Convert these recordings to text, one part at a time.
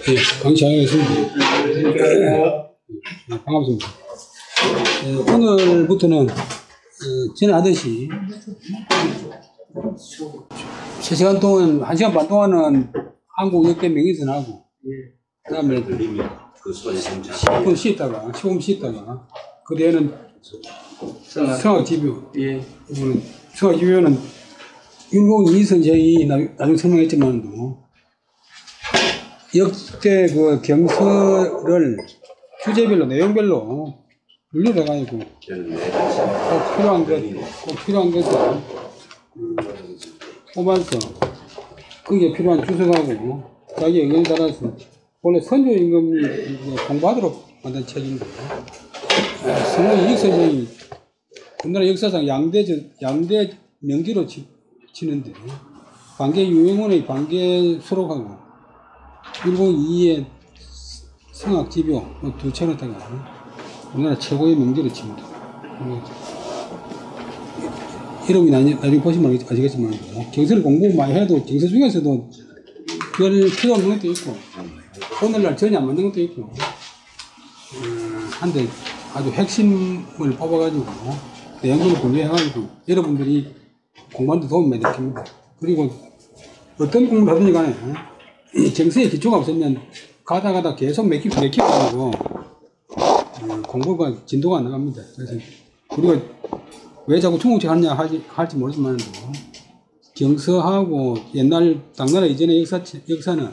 강시하겠습니다. 반갑습니다. 오늘부터는 지나하듯이 3시간 동안, 1시간 반 동안은 한국 역대 명의선하고, 그 다음에 10분 쉬었다가, 15분 쉬었다가, 그 뒤에는 성악지뷰. 성악지뷰는 윤봉이 선생이 나중에 설명했지만도, 역대 그 경서를 주제별로, 내용별로 분류해가지고, 꼭 필요한 것을 뽑아서, 그게 필요한 주석하고, 자기 의견에 따라서, 원래 선조임금이 공부하도록 만든 책인데, 성우이익 선생이 우리나라 역사상 양대 명기로 치는데, 반개 유영원의 반개 수록하고, 102의 성악지뷰, 두 책을 다가 우리나라 최고의 명기로 칩니다. 이름이 나중에 보시면 아시겠지만, 경서를 공부 많이 해도 경서 중에서도 별 필요 없는 것도 있고, 오늘날 전혀 안 맞는 것도 있고, 한데 아주 핵심을 뽑아가지고, 내용들을 분류해가지고, 여러분들이 공부하는데 도움이 많이 됩니다. 그리고 어떤 공부를 하든지 간에, 경서에 기초가 없으면 가다 계속 맥히고 공부가 진도가 안 나갑니다. 그래서 우리가 왜 자꾸 중국책 하느냐 할지 모르지만 경서하고 옛날 당나라 이전의 역사는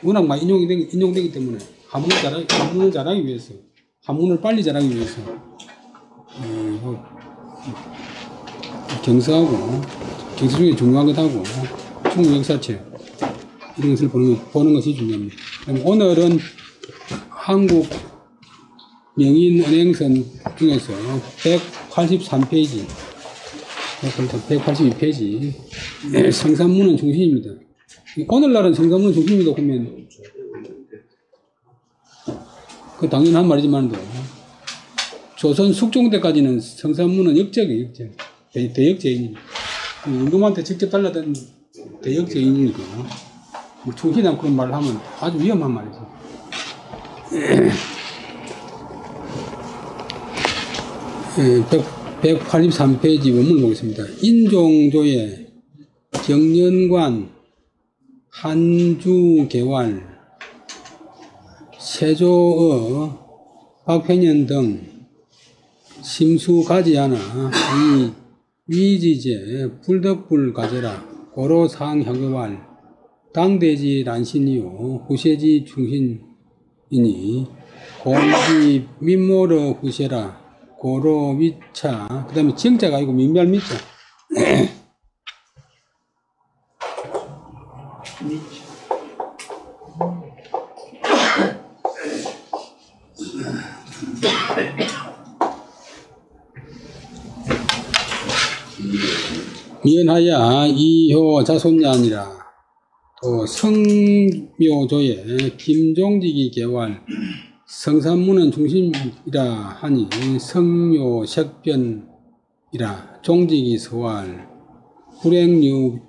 워낙 많이 인용되기 때문에 한문을 잘하기 위해서, 한문을 빨리 잘하기 위해서 경서하고 경서 중에 중요한 것하고 중국 역사책 이런 것을 보는 것이 중요합니다. 그럼 오늘은 한국 명인은행선 중에서 183페이지, 182페이지, 성산문은 중심입니다. 오늘날은 성산문은 중심이다 보면, 그 당연한 말이지만도, 조선 숙종 때까지는 성산문은 역적이에요, 역적. 대역죄인입니다. 임금한테 직접 달라든 대역죄인이니까. 충실한 그런 말을 하면 아주 위험한 말이죠. 183페이지 원문 보겠습니다. 인종조의 경연관, 한주개왈, 세조의 박팽년 등 심수가지하나 이 위지제 불덕불 가제라 고로상혁여왈 당대지 난신이요 후세지 충신이니 공지 민모러 후세라 고로 미차, 그 다음에 정자가 아니고 민멸 미자. 미연하야 이효 자손냐니라. 또 성묘조의 김종직이 개왈 성산문은 중심이라 하니 성묘색변이라 종직이 서왈 불행류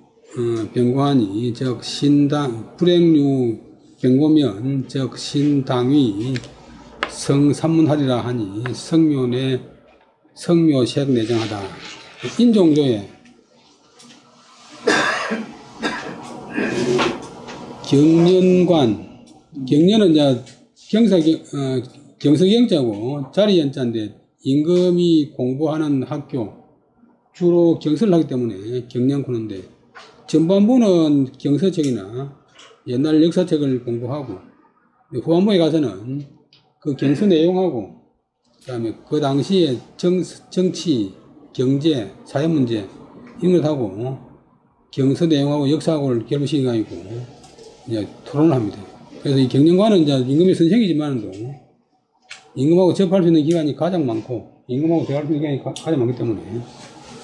병관이 즉 신당 불행류 병고면 즉 신당위 성산문하리라 하니 성묘색 내정하다. 인종조의 경연관, 경연은 이제 경서경자고 자리연자인데 임금이 공부하는 학교, 주로 경서를 하기 때문에 경연군인데, 전반부는 경서책이나 옛날 역사책을 공부하고, 후반부에 가서는 그 경서 내용하고, 그 다음에 그 당시에 정치, 경제, 사회문제, 이런 것하고, 경서 내용하고 역사하고를 결부시켜가지고, 이제 토론을 합니다. 그래서 이 경영관은 이제 임금의 선생이지만도 임금하고 접할 수 있는 기간이 가장 많고, 임금하고 대화할 수 있는 기간이 가장 많기 때문에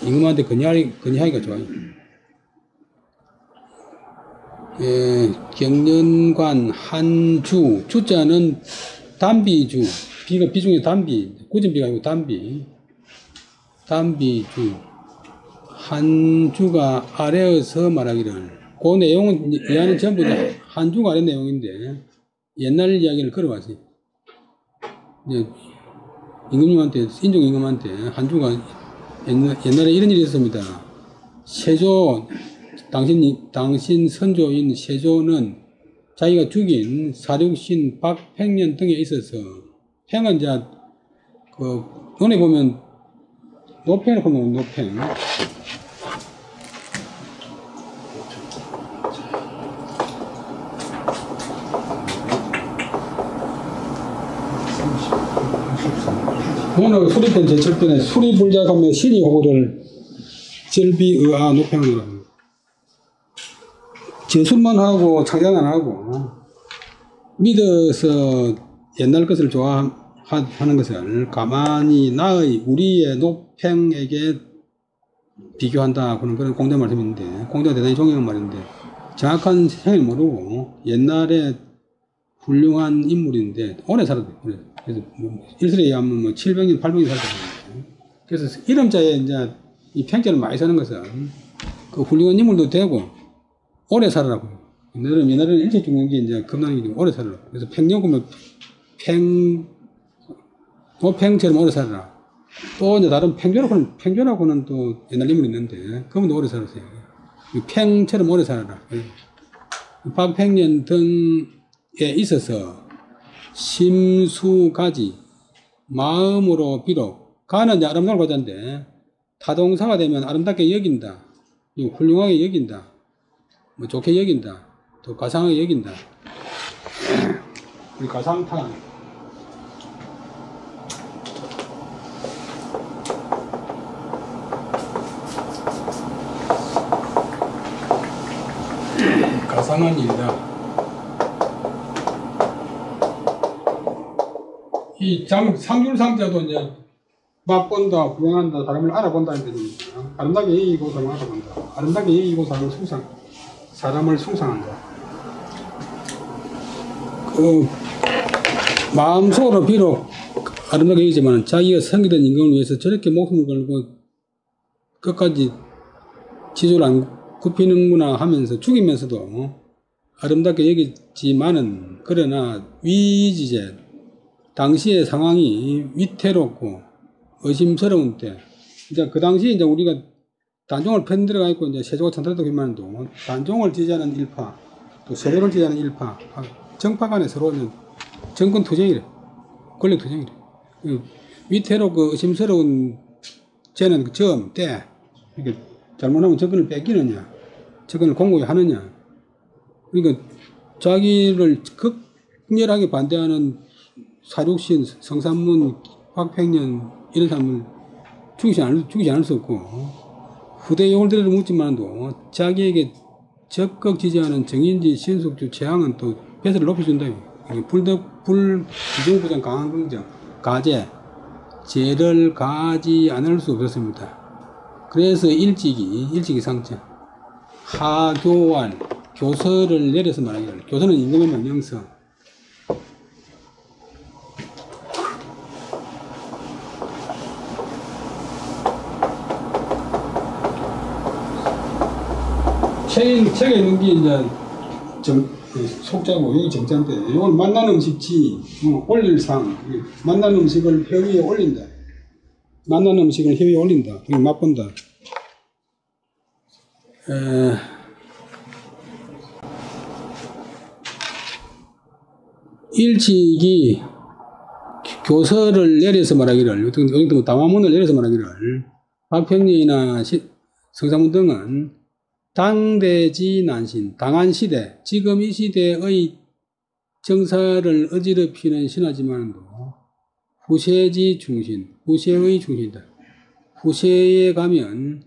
임금한테 건의하기가 좋아요. 경연관 한주, 주자는 단비주, 비가 비중의 단비, 꾸준비가 아니고 단비주, 한주가 아래에서 말하기를, 그 내용은 이 안에 전부 한주가 아래 내용인데 옛날 이야기를 걸어봤어요. 이제 임금님한테, 인종임금한테 한주가 옛날에 이런 일이 있었습니다. 세조, 당신 선조인 세조는 자기가 죽인 사륙신 박팽년 등에 있어서, 팽은 이제 그 논에 보면 노팽을 보면 노팽. 오늘 수리편 제철편에 수리불작하며 신이 호구를 절비의아 노팽으로 합니다. 제술만 하고 창작 안 하고 믿어서 옛날 것을 좋아하는 것을 가만히 나의 우리의 노팽에게 비교한다 하는 그런 공자 말씀인데, 공자가 대단히 존경한 말인데 정확한 생을 모르고 옛날에 훌륭한 인물인데 오래 살았대요. 그래서 일설에 의하면 700년, 800년 살았거든요. 그래서 이름자에 이제 이 팽자를 많이 쓰는 것은 그 훌륭한 인물도 되고 오래 살아라고. 옛날에는 일찍 죽는 게 이제 겁나는 게 오래 살아라. 그래서 팽령구면 노팽처럼 오래 살아라. 또 이제 다른 팽조라고는 또 옛날 인물이 있는데 그분도 오래 살았어요. 팽처럼 오래 살아라. 박팽년 등에 있어서 심수가지 마음으로 비록, 가는 이제 아름다운 과자인데 타동사가 되면 아름답게 여긴다, 훌륭하게 여긴다, 뭐 좋게 여긴다, 또 가상하게 여긴다. 우리 가상탄 가상한 일이다. 이 상률상자도 이제 맛본다, 구경한다, 사람을 알아본다는 뜻입니다. 아름답게 여기고 사람을 알아본다. 아름답게 여기고 사람을 숭상한다. 그 마음속으로 비록 아름답게 여기지만 자기가 섬기던 인간을 위해서 저렇게 목숨을 걸고 끝까지 지조를 안 굽히는구나 하면서 죽이면서도 아름답게 여기지만은, 그러나 위지제, 당시의 상황이 위태롭고 의심스러운 때, 이제 그 당시에 이제 우리가 단종을 편 들어가 있고 이제 세조가 천탈했다고 하면도 단종을 지지하는 일파, 또 세조를 지지하는 일파, 정파 간에 서로 정권 투쟁이래. 권력 투쟁이래. 위태롭고 의심스러운 쟤는 점, 때, 이렇게 잘못하면 정권을 뺏기느냐, 정권을 공고히 하느냐. 그러니까 자기를 극렬하게 반대하는 사륙신, 성산문, 박팽년 이런 사람을 죽이지 않을 수 없고, 후대 용을들을 묻지만도 자기에게 적극 지지하는 정인지, 신숙주, 최항은 또 배설을 높여준다. 불기중부장 강한 긍정, 가제, 죄를 가지 않을 수 없었습니다. 그래서 일찍이 상처, 하교환, 교서를 내려서 말하기를, 교서는 임금의 명령서, 책에 있는 게 이제 속자고, 여기 정자인데, 이걸 만난 음식지, 올릴 상, 만난 음식을 혀 위에 올린다. 만난 음식을 혀 위에 올린다. 맛본다. 일찍이 교서를 내려서 말하기를, 여기도 담화문을 내려서 말하기를, 박평리나 성사문 등은 당대지 난신, 당한 시대, 지금 이 시대의 정사를 어지럽히는 신하지만도 후세지 충신, 후세의 충신이다. 후세에 가면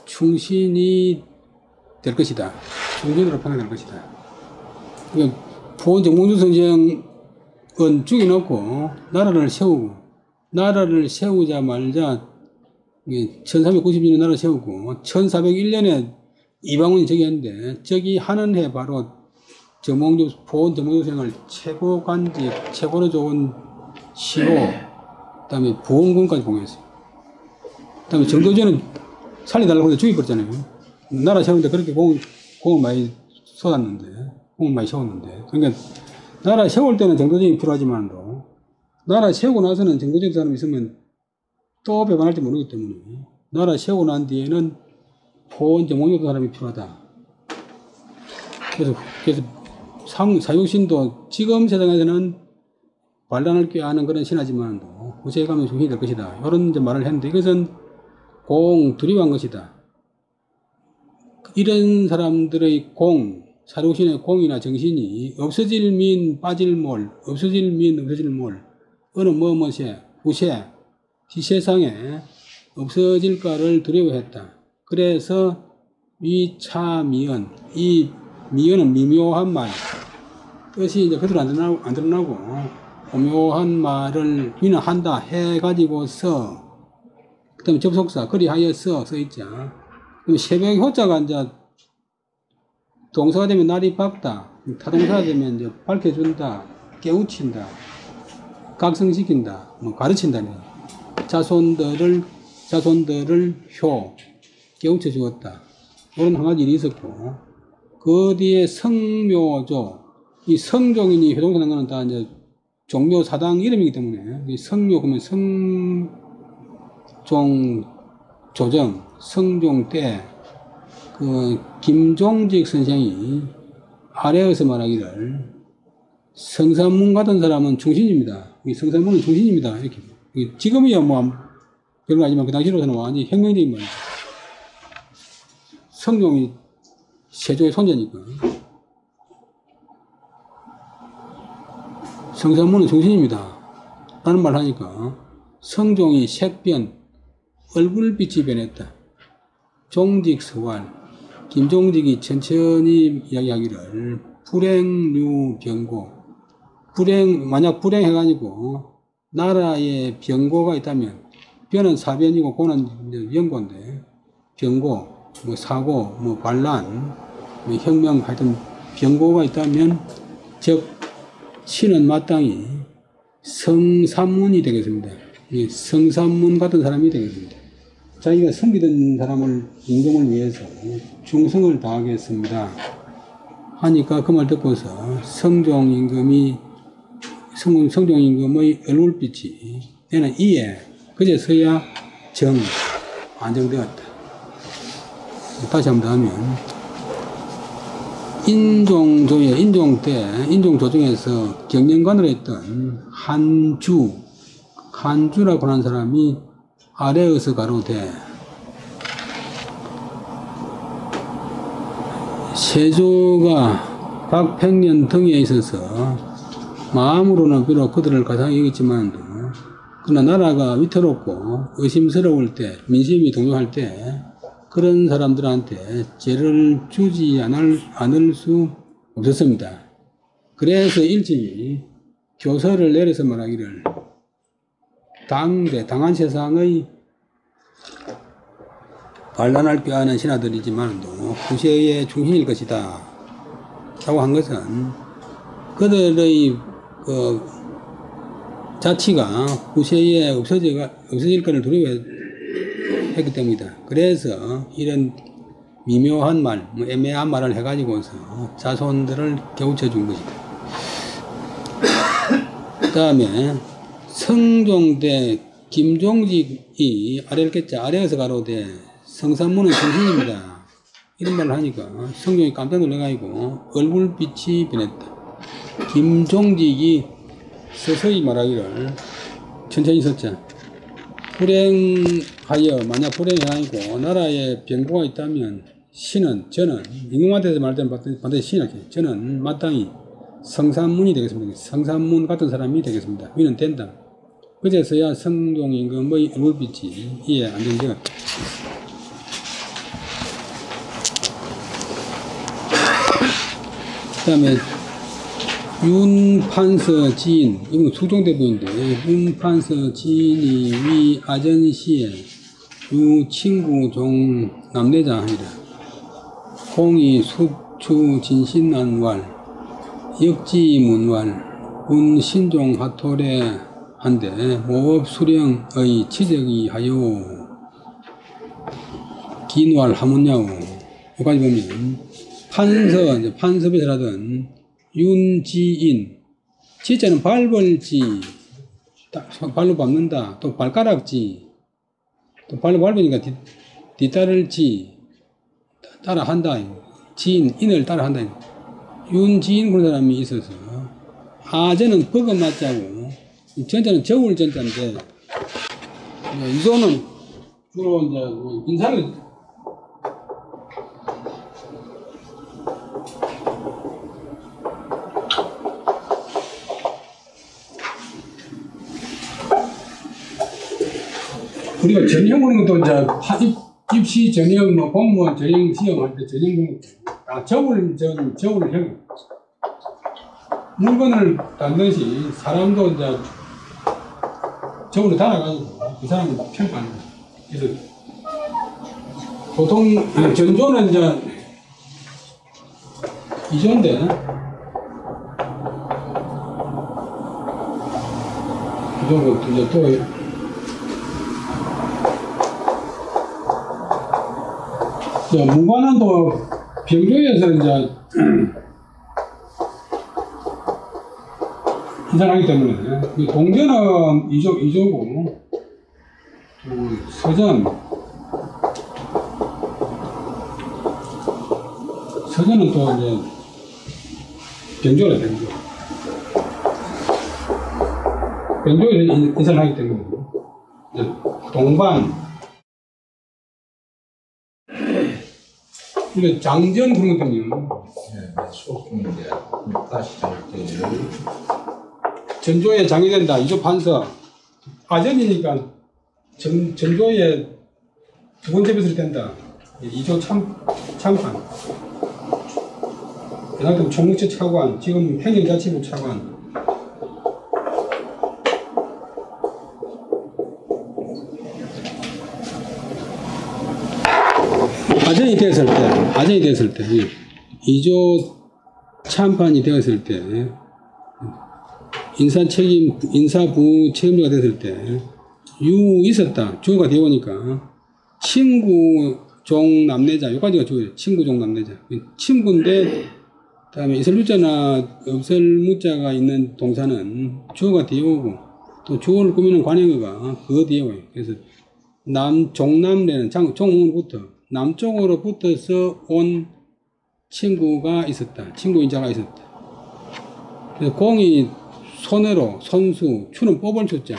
충신이 될 것이다. 충신으로 평가될 것이다. 보온 정몽주 선생은 죽여놓고 나라를 세우자마자 1392년 나라를 세우고 1401년에 이방원이 저기 했는데, 저기 하는 해 바로 보온 정몽주 선생을 최고 관직, 최고로 좋은 시호, 그 다음에 보온군까지 공유했어요. 그 다음에 정도전은 살려달라고 해서 죽여버렸잖아요. 나라 세우는데 그렇게 공을 많이 쏟았는데, 공을 많이 세웠는데. 그러니까 나라 세울 때는 정도적이 필요하지만도 나라 세우고 나서는 정도적 사람이 있으면 또 배반할지 모르기 때문에 나라 세우고 난 뒤에는 본정몽이도 사람이 필요하다. 그래서 사육신도 지금 세상에서는 반란을 꾀하는 그런 신하지만도 후세에 가면 중심이 될 것이다. 이런 말을 했는데 이것은 두려워한 것이다. 이런 사람들의 사육신의 공이나 정신이 없어질 민 빠질 몰, 없어질 민 없어질 몰, 어느 후세, 이 세상에 없어질까를 두려워했다. 그래서 위차미연, 이 미연은 미묘한 말, 뜻이 이제 그대로 안 드러나고 오묘한 말을 위는한다 해가지고서, 그 다음에 접속사, 그리하여서 써있자. 그럼 새벽 호자가 이제 동사가 되면 날이 밝다, 타동사가 되면 이제 밝혀준다, 깨우친다, 각성시킨다, 가르친다. 자손들을 깨우쳐 주었다. 이런 한 가지 일이 있었고, 그 뒤에 성묘조, 이 성종이니 회동사는 거는 다 이제 종묘 사당 이름이기 때문에, 이 성묘, 그러면 성종 조정, 성종 때, 김종직 선생이 아래에서 말하기를, 성산문 같은 사람은 충신입니다. 이 성산문은 충신입니다. 이렇게. 지금이야 별거 아니지만 그 당시로서는 완전히 혁명적인 말이죠. 성종이 세조의 손자니까. 성산문은 충신입니다. 라는 말 하니까 성종이 색변, 얼굴빛이 변했다. 종직서활, 김종직이 천천히 이야기하기를 불행류 병고, 만약 불행해가지고 나라에 병고가 있다면, 변은 사변이고 고는 연고인데, 병고, 사고, 반란, 혁명, 하여튼 병고가 있다면, 즉 신은 마땅히 성산문이 되겠습니다. 성산문 같은 사람이 되겠습니다. 자기가 섬기던 사람을 임금을 위해서 충성을 다하겠습니다 하니까 그 말 듣고서 성종 임금의 얼굴빛이 내는 이에 그제서야 안정되었다. 다시 한번 더 하면, 인종조정에서 경영관으로 했던 한주라고 하는 사람이 아래에서 가로되, 세조가 박팽년 등에 있어서 마음으로는 비록 그들을 가상히 여겼지만, 그러나 나라가 위태롭고 의심스러울 때, 민심이 동요할 때 그런 사람들한테 죄를 주지 않을 수 없었습니다. 그래서 일찍이 교서를 내려서 말하기를, 당한 세상의 반란을 꾀하는 신하들이지만도 후세의 중심일 것이다 라고 한 것은, 그들의 자치가 후세에 없어질 것을 두려워했기 때문이다. 그래서 이런 미묘한 말, 애매한 말을 해가지고서 자손들을 깨우쳐 준 것이다. 그 다음에 성종 때 김종직이 아래에서 가로되 성산문은 정신입니다. 이런 말을 하니까 성종이 깜짝 놀라가지고 얼굴빛이 변했다. 김종직이 서서히 말하기를, 천천히 썼자. 만약 불행하고 나라에 병고가 있다면 저는 임금한테서 말할 때는 반드시 신하게, 저는 마땅히 성산문이 되겠습니다. 성산문 같은 사람이 되겠습니다. 위는 된다. 그제서야 성종 임금의 얼굴빛이 이에 안정되었다. 그 다음에 윤판서 지인, 이건 수종대부인데, 윤판서 지인이 위 아전시에 유친구종 남내자하니라. 공이 숙추 진신난왈, 역지문왈, 운신종 하토래 한데 모업수령의 치적이 하여 긴왈 하문야오. 여기까지 보면 판서, 이제 판서에서 하던 윤지인. 지자는 밟을지, 발로 밟는다. 또 발가락지. 또 발로 밟으니까 뒤따를지, 따라한다. 지인, 인을 따라한다. 윤지인 그런 사람이 있어서. 아재는 버금맞자고, 전자는 저울 전자인데, 이거는 주로 이제 인사를 우리가 전형 보는 것도 이제 입시 전형, 뭐 공무원 전형 시험할 때 전형 보는 거 저울형 물건을 담듯이 사람도 이제 저울로 달아가지고 그 사람을 평가하는 거예요. 그래서 보통 전조는 이제 이조인데 이조가 이제 또 무관한 또 병조에서 이제 인상하기 때문에 동전은 이조고 서전은 또 이제 병조라 병조에서 인상하기 때문에 이제 동반 이게 장전 그런 것들은요. 전조에 장애된다. 이조 판서. 아전이니까 전조에 두 번째 뱃을 된다. 이조 참판. 그다음 총무처 차관. 지금 행정자치부 차관. 아전이 되었을 때, 이조 참판이 되었을 때, 인사부 책임자가 됐을 때, 있었다. 주어가 되어오니까, 친구종 남내자, 여기까지가 주어예요. 친구종 남내자. 친구인데, 다음에 이설유자나 없설무자가 있는 동사는 주어가 되어오고, 또 주어를 꾸미는 관행어가 그거 되어와요. 그래서, 종남래는 종문부터, 남쪽으로 붙어서 온 친구가 있었다. 친구인자가 있었다. 그래서 공이 손으로, 손수, 추는 뽑을 추자.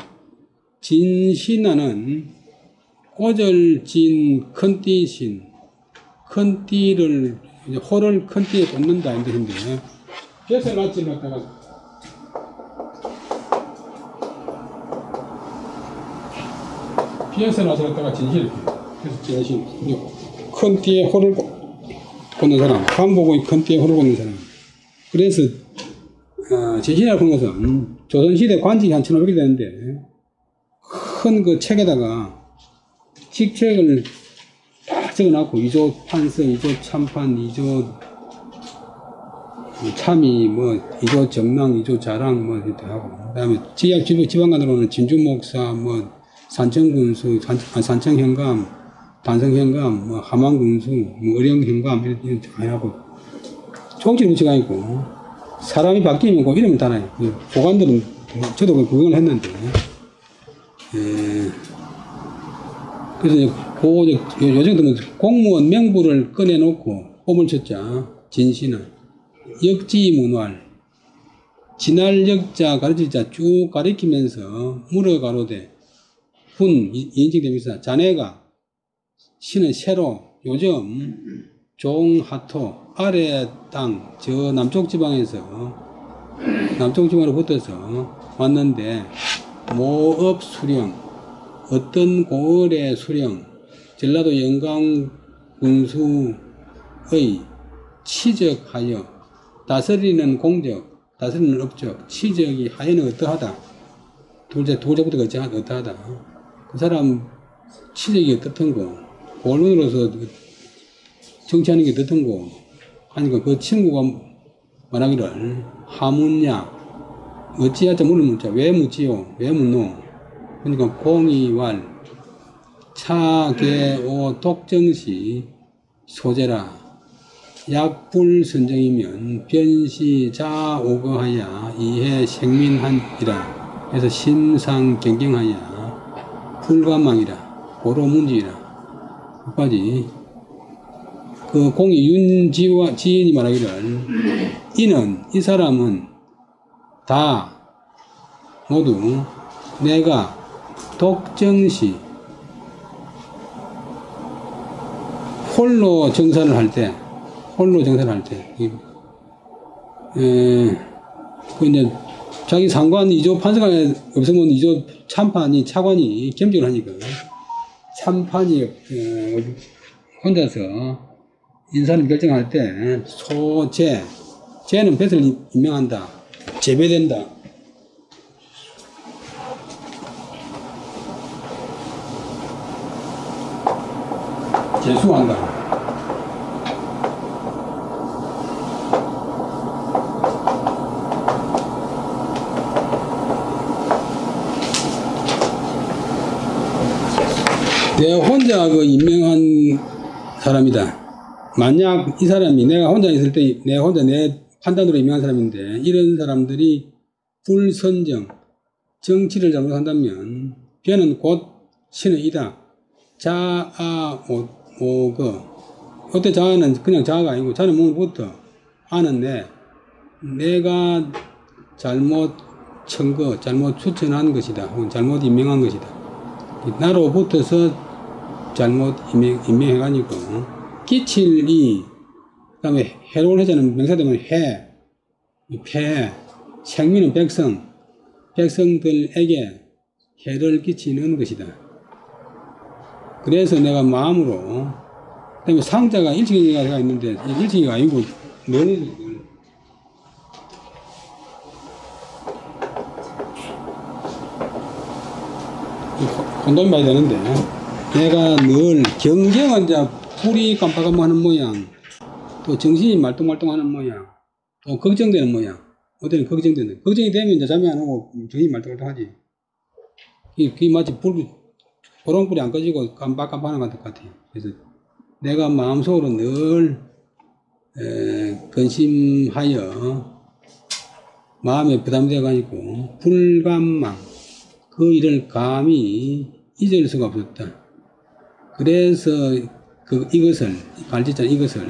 진신하는 꼬절진 큰띠신. 큰 띠를, 호를 큰 띠에 꽂는다. 이런 뜻인데, 벼슬 낫지를 갖다가 벼슬 낫을 갖다가 진실. 그래서 진신. 큰 띠에 호를 꽂는 사람, 한복의 큰 띠에 호를 꽂는 사람. 그래서 진신이라고 하는 것은 조선시대 관직이 한 1500이 되는데 큰 그 책에다가 직책을 다 적어놨고 이조 판서, 이조 참판, 이조 참의, 뭐 이조 정랑, 이조 자랑 뭐 이렇게 하고 그다음에 지방간으로는 진주목사, 뭐 산청군수, 산청현감, 단성현감, 뭐 함안군수, 뭐 의령현감 이런 다 하고 총질 무치가 있고 사람이 바뀌면 그 이름을 달아요. 보관들은 저도 그 구경을 했는데 그래서 요즘도 공무원 명부를 꺼내놓고 뽐을 쳤자 진신은 역지문활 지날 역자 가르치자 쭉 가리키면서 물어가로되 인칭되면서 자네가 신은 새로 요즘 종하토 아래 땅 저 남쪽 지방으로 붙어서 왔는데 모업 수령 어떤 고을의 수령 전라도 영광 군수의 치적하여 다스리는 공적 다스리는 업적 치적이 하여는 어떠하다 둘째부터 어떠하다 그 사람 치적이 어떻던 거 언론으로서 정치하는 게 어떻던 거 하니까 그 친구가 말하기를 하묻냐 어찌하자 물을 묻자 왜 묻지요 왜 묻노 그러니까 공이왈 차계오 독정시 소재라 약불 선정이면 변시자오거하야 이해 생민한이라 해서 심상경경하야 불가망이라 고로문지이라. 여기까지. 그 공이 윤지와 지인이 말하기를 이는 이 사람은 다 모두 내가 독정시 홀로 정사를 할 때, 그 이제 자기 상관 이조 판사가 없으면 이조 참판이 차관이 겸직을 하니까 참판이 혼자서 인사를 결정할 때 제는 뱃을 임명한다, 제배된다. 제수한다. 내가 혼자 임명한 사람이다. 만약 이 사람이 내가 혼자 있을 때 내가 혼자 내 판단으로 임명한 사람인데 이런 사람들이 불선정, 정치를 잘못한다면 변은 곧 신의 이다. 자아 어때 자아는 그냥 자아가 아니고 자는 몸부터 아는 내가 잘못 청거, 잘못 추천한 것이다. 혹은 잘못 임명한 것이다. 나로부터서 잘못 임명해가지고 끼칠 그 다음에 해로운 해자는 명사되면 폐, 생민은 백성들에게 해를 끼치는 것이다. 그래서 내가 마음으로, 그 다음에 상자가 일치기가 있는데, 일치기가 아니고, 늘, 혼돈이 많이 되는데, 내가 늘 경경은 이제 풀이 깜빡깜빡 하는 모양, 또 정신이 말똥말똥하는 모양, 또 걱정되는 모양, 어때는 걱정이 되면 이제 잠이 안 오고 정신이 말똥말똥하지. 그게 마치 호롱불이 안 꺼지고 깜빡깜빡하는 것 같아요. 그래서 내가 마음속으로 늘 근심하여 마음에 부담되어가지고 불감망, 그 일을 감히 잊을 수가 없었다. 그래서 이것을 갈지자 이것을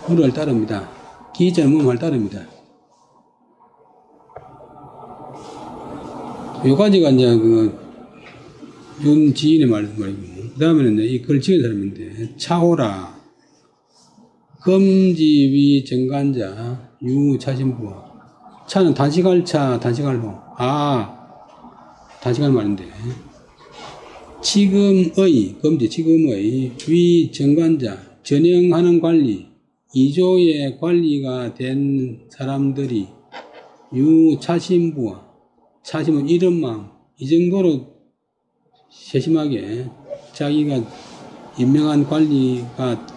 물을 따릅니다. 기절몸을 따릅니다. 요까지가 이제 윤지인의 말이고, 그 다음에는 이제 이 글 지은 사람인데, 차오라, 검지위 정관자, 유차신부와, 차는 단식할 차, 단식할로, 단식할 말인데, 지금의 위 정관자, 전형하는 관리, 이조의 관리가 된 사람들이 유차신부와, 차심은 이런 마음, 이 정도로 세심하게 자기가 임명한 관리가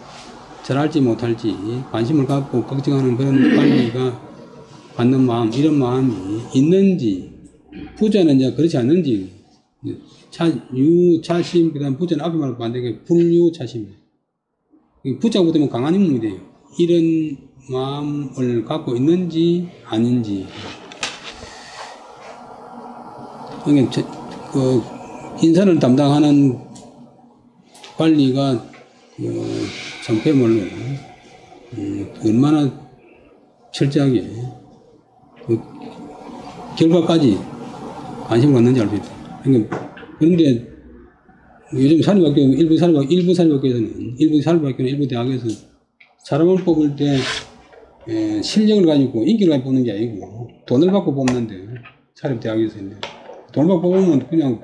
잘할지 못할지 관심을 갖고 걱정하는 그런 관리가 받는 마음, 이런 마음이 있는지, 부자는 이제 그렇지 않는지, 유차심, 그 다음 부자는 앞에 말하면 안 되게 불유차심. 부자가 붙으면 강한 인물이 돼요. 이런 마음을 갖고 있는지 아닌지. 그러니까 인사를 담당하는 관리가 참패물로 얼마나 철저하게 결과까지 관심을 갖는지 알 수 있다. 그러니까 그런데 요즘 일부 사립학교에서는 일부 대학에서 사람을 뽑을 때 실력을 가지고 인기를 가지고 뽑는 게 아니고 돈을 받고 뽑는데, 사립대학에서 돈을 받고 뽑으면 그냥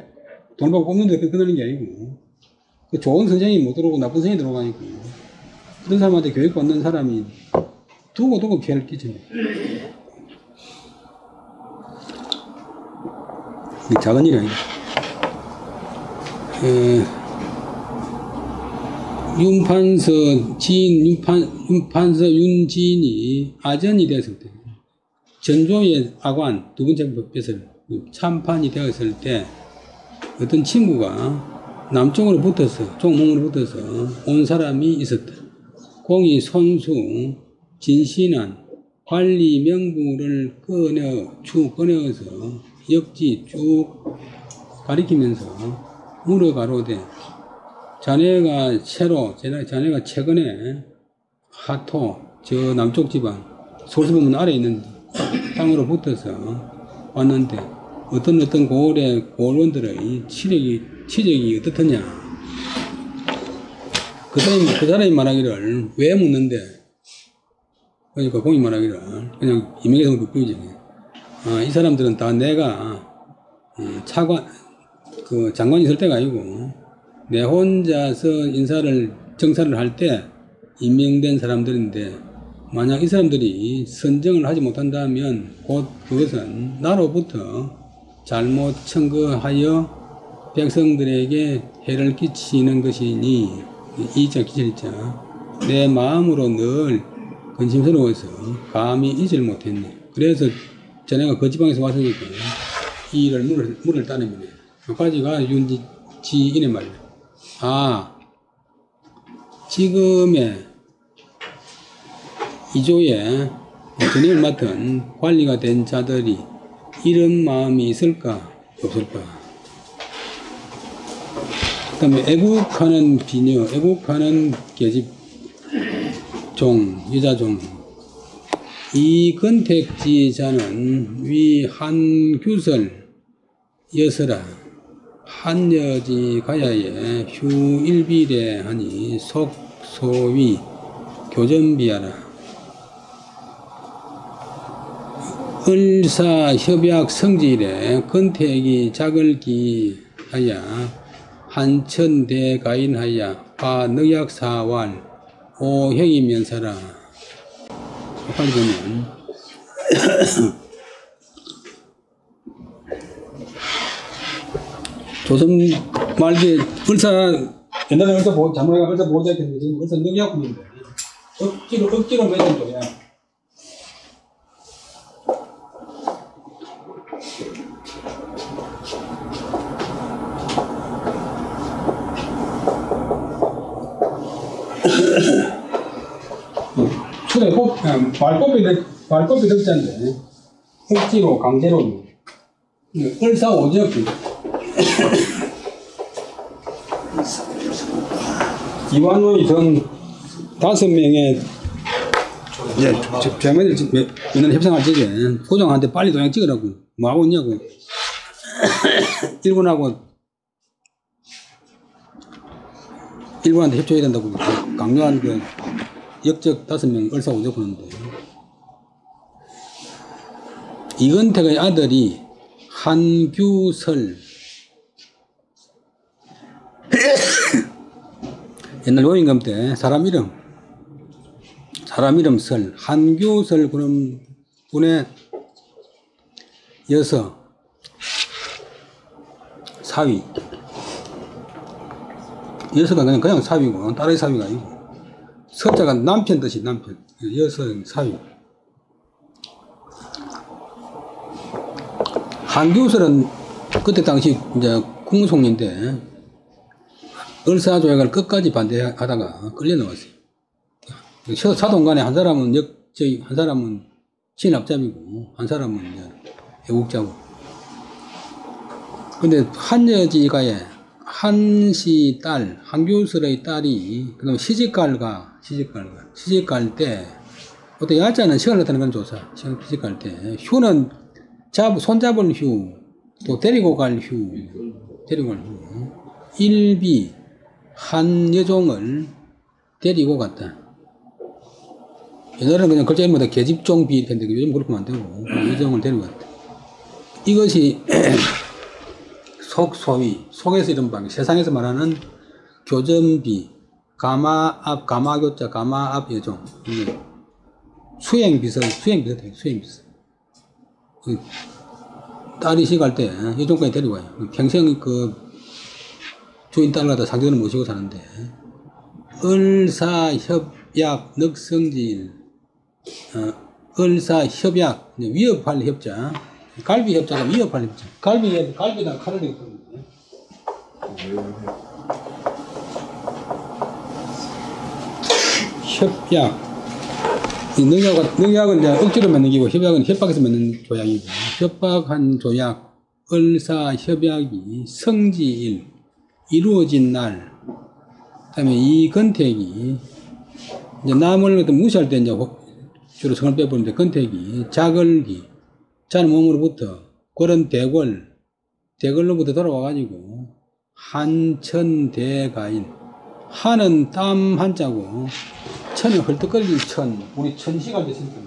돈을 받고 뽑는데 끝나는 게 아니고, 그 좋은 선생님이 못 들어오고 나쁜 선생님이 들어가니까 그런 사람한테 교육받는 사람이 두고 피해를 끼칩니다. 이게 작은 일이 아니다. 윤판서 윤지인이 아전이 되었을 때, 전조의 아관 두 번째 뱃을 참판이 되었을 때, 어떤 친구가 남쪽으로 붙어서, 종몽으로 붙어서 온 사람이 있었다. 공이 손수, 진신한 관리 명부를 꺼내어서 역지 쭉 가리키면서 물어가로되 자네가 최근에 하토 저 남쪽 지방 소수부문 아래에 있는 땅으로 붙어서 왔는데 어떤 고을원들의 치적이 어떻느냐. 그 사람이 말하기를 왜 묻는데 그러니까 공이 말하기를 그냥 이명계성 국부이지. 이 사람들은 다 내가 장관이 있을 때가 아니고 내 혼자서 정사를 할 때 임명된 사람들인데 만약 이 사람들이 선정을 하지 못한다면 곧 그것은 나로부터 잘못 청거하여 백성들에게 해를 끼치는 것이니 이자 기절이자 내 마음으로 늘 근심스러워서 감히 잊을 못했네. 그래서 자네가 그 지방에서 왔으니까 이 일을 물을 따내면 여기까지가 윤지인의 말이야. 지금의 이조에 전임을 맡은 관리가 된 자들이 이런 마음이 있을까 없을까. 그 다음에 애국하는 비녀, 애국하는 계집종, 여자종. 이건택지자는 위 한규설 여서라 한여지 가야에 휴일비례 하니 속소위 교전비하라. 을사협약 성질에 건택이 작을기하야 한천대가인하야 화늑약사왈 오형이면사라. 빨리 보면 조선 말기에 옛날에 자문회가 을사 보호자 했는데 지금 을사 늑약군인데 억지로 매진 거야. 초대 발꼽이 득자인데 억지로 강제로 을사오적 이완호의 등 5명의 제명들 맨날 협상할 적에 고장한테 빨리 도장 찍으라고 뭐하고 있냐고 일본한테 협조해야 된다고 강요한 그 역적 5명 을사오적 하는데 이건택의 아들이 한규설 옛날 노임금 때 사람 이름 설 한규설 군의 여서 사위 여서가 그냥 사위고 딸의 사위가 아니고 서자가 남편 뜻이 남편 여서 사위. 한규설은 그때 당시 이제 궁송인데 을사조약을 끝까지 반대하다가 끌려 나왔어요. 사동간에 한 사람은 한 사람은 신압잡이고 한 사람은 이제 애국자고. 근데 한여지가에 한씨 딸 한규설의 딸이 그다음 시집갈 때 어떤 야자는 시간을 타는 건 조사 시집갈 때 휴는 손잡을 휴, 또 데리고 갈 휴, 일비 한 여종을 데리고 갔다. 옛날에는 그냥 글자 이름마다 계집종 비 이렇게 했는데 요즘 그렇게 안 되고 여종을 데리고 갔다. 이것이 속소위, 속에서 이런 방식, 세상에서 말하는 교전비, 가마교자, 가마앞 여종, 수행비서예요. 딸이 시갈 때 여종까지 데리고 와요. 평생 그 주인 딸 갖다 상대를 모시고 사는데 을사협약 늑성질 을사협약 위협할 협자 갈비협자가 위협할 협자 갈비에다 칼을 대거든요. 협약. 이 능약은 이제 억지로 맺는 기고, 협약은 협박해서 맺는 조약이고, 협박한 조약, 을사 협약이 성지일, 이루어진 날, 그 다음에 이건택이, 이제 남을 무시할 때 이제 주로 성을 빼버리는데, 건택이, 자걸기, 자는 몸으로부터, 궐은 대궐로부터 돌아와가지고, 한천대가인, 한은 땀 한자고, 천은 헐떡거리는 천, 우리 천시가 됐습니다.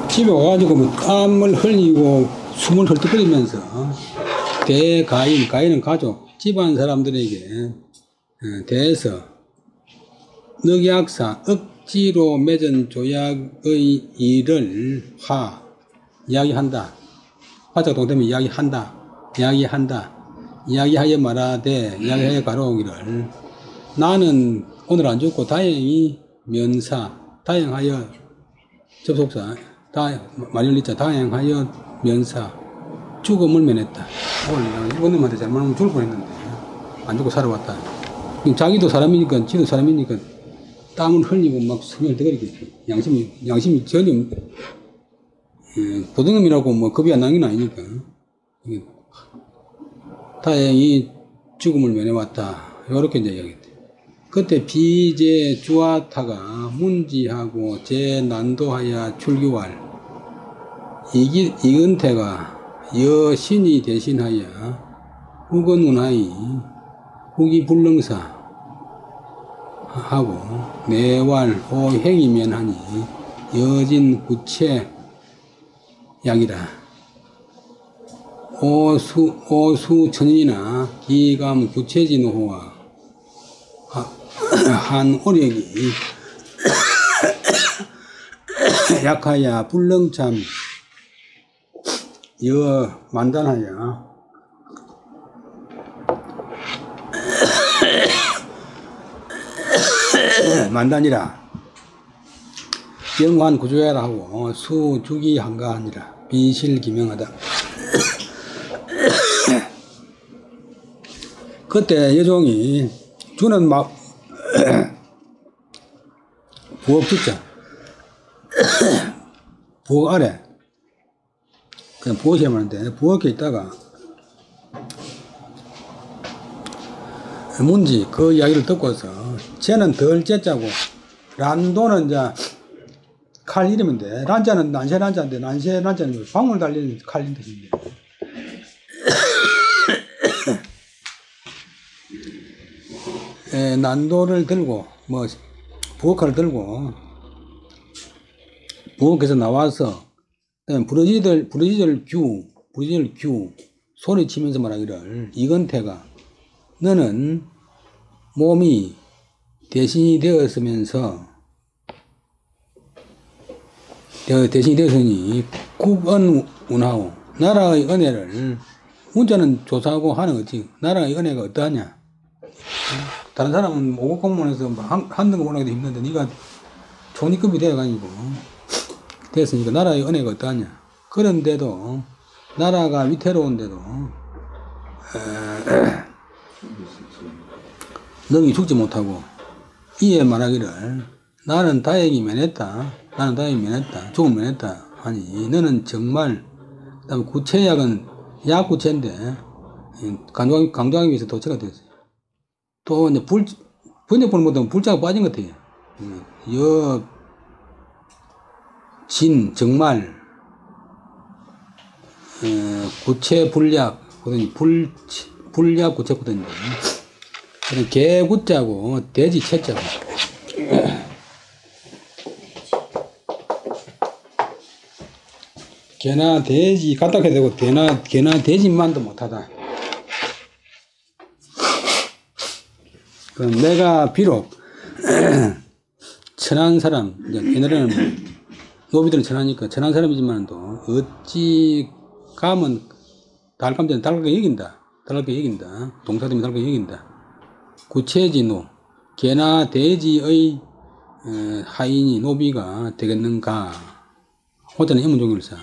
집에 와가지고 뭐 땀을 흘리고 숨을 헐떡거리면서 대가인, 가인은 가족, 집안 사람들에게 대해서 늑약사, 억지로 맺은 조약의 일을 이야기한다. 화자 동태면 이야기하여 말하되, 이야기하여 가로오기를, 나는 오늘 안 죽고 다행히 다행하여 접속사, 말열리자, 다행하여 죽음을 면했다. 이번님한테 잘못하면 죽을 뻔했는데, 안 죽고 살아왔다. 자기도 사람이니까, 지도 사람이니까, 땀을 흘리고 막 숨을 덜거리겠지. 양심이 전혀, 보등음이라고 뭐 겁이 안 나는 건 아니니까. 다행히 죽음을 면해왔다. 요렇게 이제 이야기했대. 그때 비제 주아타가 문지하고 제난도하여 출교할 이근태가 여신이 대신하여 후건운하이 후기불능사 하고 내왈 호행이면하니 여진 구체 약이라. 오수천인이나 기감 구체진호와 한 오력이 약하야 불능참 여 만단하야 만단이라 영환 구조야라 하고 수주기 한가하니라. 비실기명하다. 그때 여종이 주는 막 부엌 듣자. 부엌 아래 그냥 부엌에 말하는데 부엌에 있다가 문지 그 이야기를 듣고서 쟤는 덜 째짜고 란도는 이제 칼 이름인데 란자는 난세 란자인데 난세 란자는 방울 달리는 칼인 뜻인데 난도를 들고 뭐 부엌칼을 들고 부엌에서 나와서 부르짖을 규 소리치면서 말하기를 이건태가 너는 몸이 대신이 되었으면서 대신이 되었으니 국언운하오 나라의 은혜를 문자는 조사하고 하는 거지. 나라의 은혜가 어떠하냐. 다른 사람은 5급 공무원에서 한등 올라가기도 힘든데 네가 총리급이 되어가지고 됐으니까 나라의 은혜가 어떠하냐. 그런데도 나라가 위태로운데도 능히 죽지 못하고 이에 말하기를 나는 다행히 면했다. 죽음을 면했다. 하니 너는 정말 그다음에 구체약은 약구체인데 강조하기 위해서 도체가 되었어요. 또 이제 번역 보는 것도 불자가 빠진 것 같아요. 정말 구체 불약 불약 구체거든요. 개구자고 돼지 채자고 개나 돼지 갖다 해야 되고 개나 돼지만도 못하다. 그럼 내가 비록 천한 사람, 옛날에는 노비들은 천하니까 천한 사람이지만도 어찌 감은 달감자는 달갑게 여긴다. 동사되면 달갑게 여긴다. 구체진노 개나 돼지의 하인이 노비가 되겠는가. 호자는 의문종일사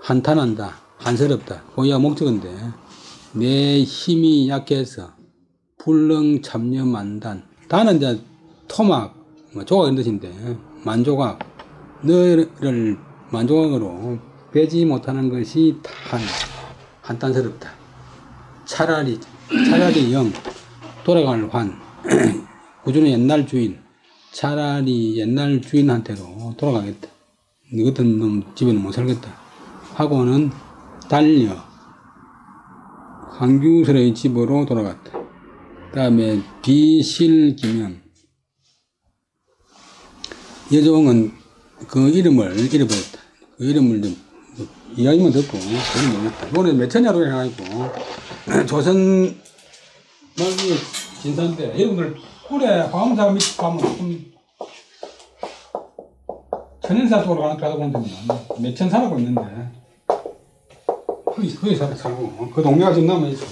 한탄한다. 간스럽다. 고의와 목적인데, 내 힘이 약해서 불능 참여 만단. 단은 이제 토막, 조각 이런 뜻인데, 만조각, 너를 만조각으로 빼지 못하는 것이 한탄스럽다. 차라리 영, 돌아갈 환, 구주는 옛날 주인, 차라리 옛날 주인한테로 돌아가겠다. 너 같은 놈 집에는 못 살겠다. 하고는 달려 황규설의 집으로 돌아갔다. 그 다음에 비실기면, 여종은 그 이름을 잃어버렸다. 그 이름을 좀 이야기만 듣고 저는 모르겠다. 이거는 몇 천냐로 해가지고 조선 말기 진산 때 여러분들 꿀에 화엄사 밑 가면 좀 천연사 쪽으로 가다 보면 몇천 살고 있는데 거기 살고 그 동네가 지금 남아있어.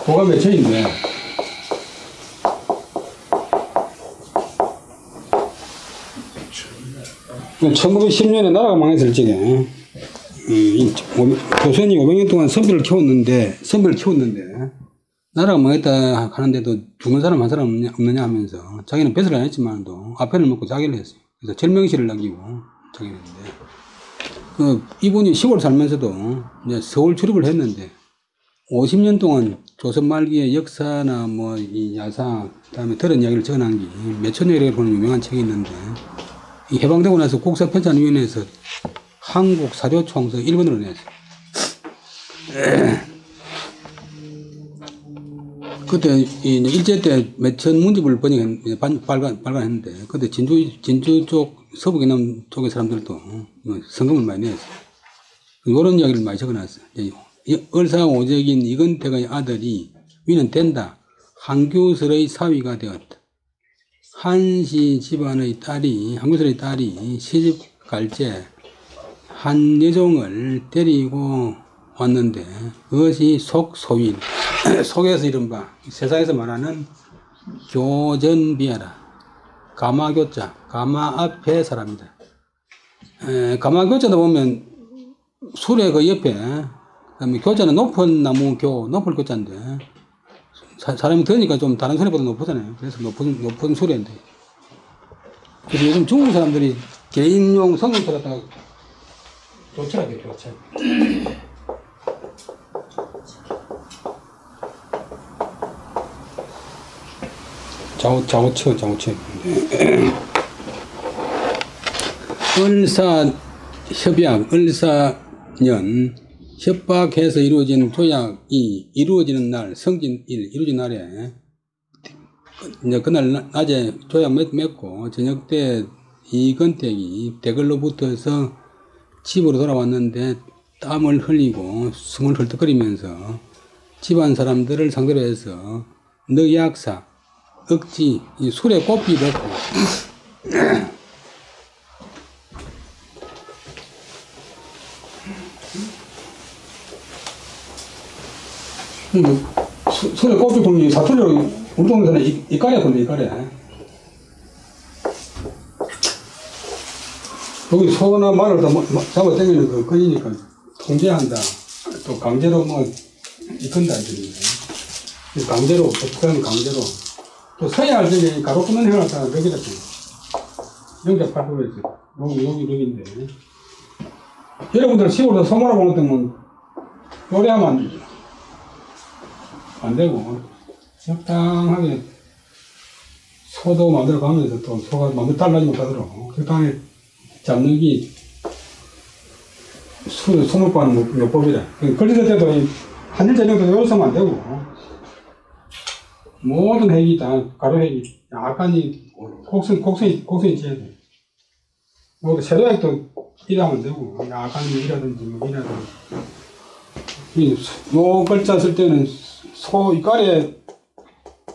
도가 몇 천인데 1910년에 나라가 망했을 적에 조선이 500년 동안 선비를 키웠는데 나라가 망했다 하는데도 죽은 사람 한 사람 없느냐 하면서 자기는 배설을 안 했지만도 앞에를 먹고 자기를 했어요. 그래서 철명시를 남기고 자기를 했는데 이분이 시골 살면서도 이제 서울 출입을 했는데 50년 동안 조선 말기의 역사나 이 야사 그다음에 들은 이야기를 적어놓은 게 몇천년이라고 보는 유명한 책이 있는데 이 해방되고 나서 국사편찬위원회에서 한국 사료총서 1번으로 냈어요. 그때 일제 때 몇천 문집을 발간했는데 그때 진주 쪽 서부 경남 쪽의 사람들도 성금을 많이 냈어요. 이런 이야기를 많이 적어놨어요. 을사오적인 이건택의 아들이 위는 된다. 한규설의 사위가 되었다. 한씨 집안의 딸이 한규설의 딸이 시집 갈제 한여종을 데리고 왔는데 그것이 속소인 속에서 이른바 세상에서 말하는 교전비하라. 가마교자 가마 앞에 사람이다. 가마교자다 보면 술의 그 옆에 그다음에 교자는 높은 나무 높을 교자인데 사람이 들으니까 좀 다른 소리보다 높잖아요. 그래서 높은 소리인데. 그래서 요즘 중국 사람들이 개인용 성경서 갖다가 조철하게 조철. 좌우처. 을사협약, 을사년, 협박해서 이루어진 조약이 이루어지는 날, 성진일, 이루어진 날에, 이제 그날 낮에 조약 맺고, 저녁 때 이건택이 대걸로 붙어서 집으로 돌아왔는데 땀을 흘리고 숨을 헐떡거리면서 집안 사람들을 상대로 해서 늑약사, 억지, 술에 꽃비 넣고, 술에 꽃비 보면 사투리로 우리 동네에서는 이까리야 건데, 이까리야. 여기 소나 말을 다 잡아 당기는 그 거니까 통제한다. 또 강제로 이건다, 이거는. 강제로, 어떻게 강제로. 또 서야 할 적에 가로 끊는 행을 갖다가 여기다 영자 8%에서 여기 럭인데 여러분들 시골에서 소모라 보는 때는 요리하면 안 되고 적당하게 소도 만들어 가면서 또 소가 만들 달라지면 가도록 적당히 잡는 게 소물 빠는 요법이라. 걸렸을 때도 한 일자 정도 요리하면 안 되고 모든 핵이 다, 가로핵이, 약간이, 곡선이 찌야 돼. 세로핵도 일하면 되고, 약간이 일하든지, 일하든지. 요 글자 쓸 때는 이깔에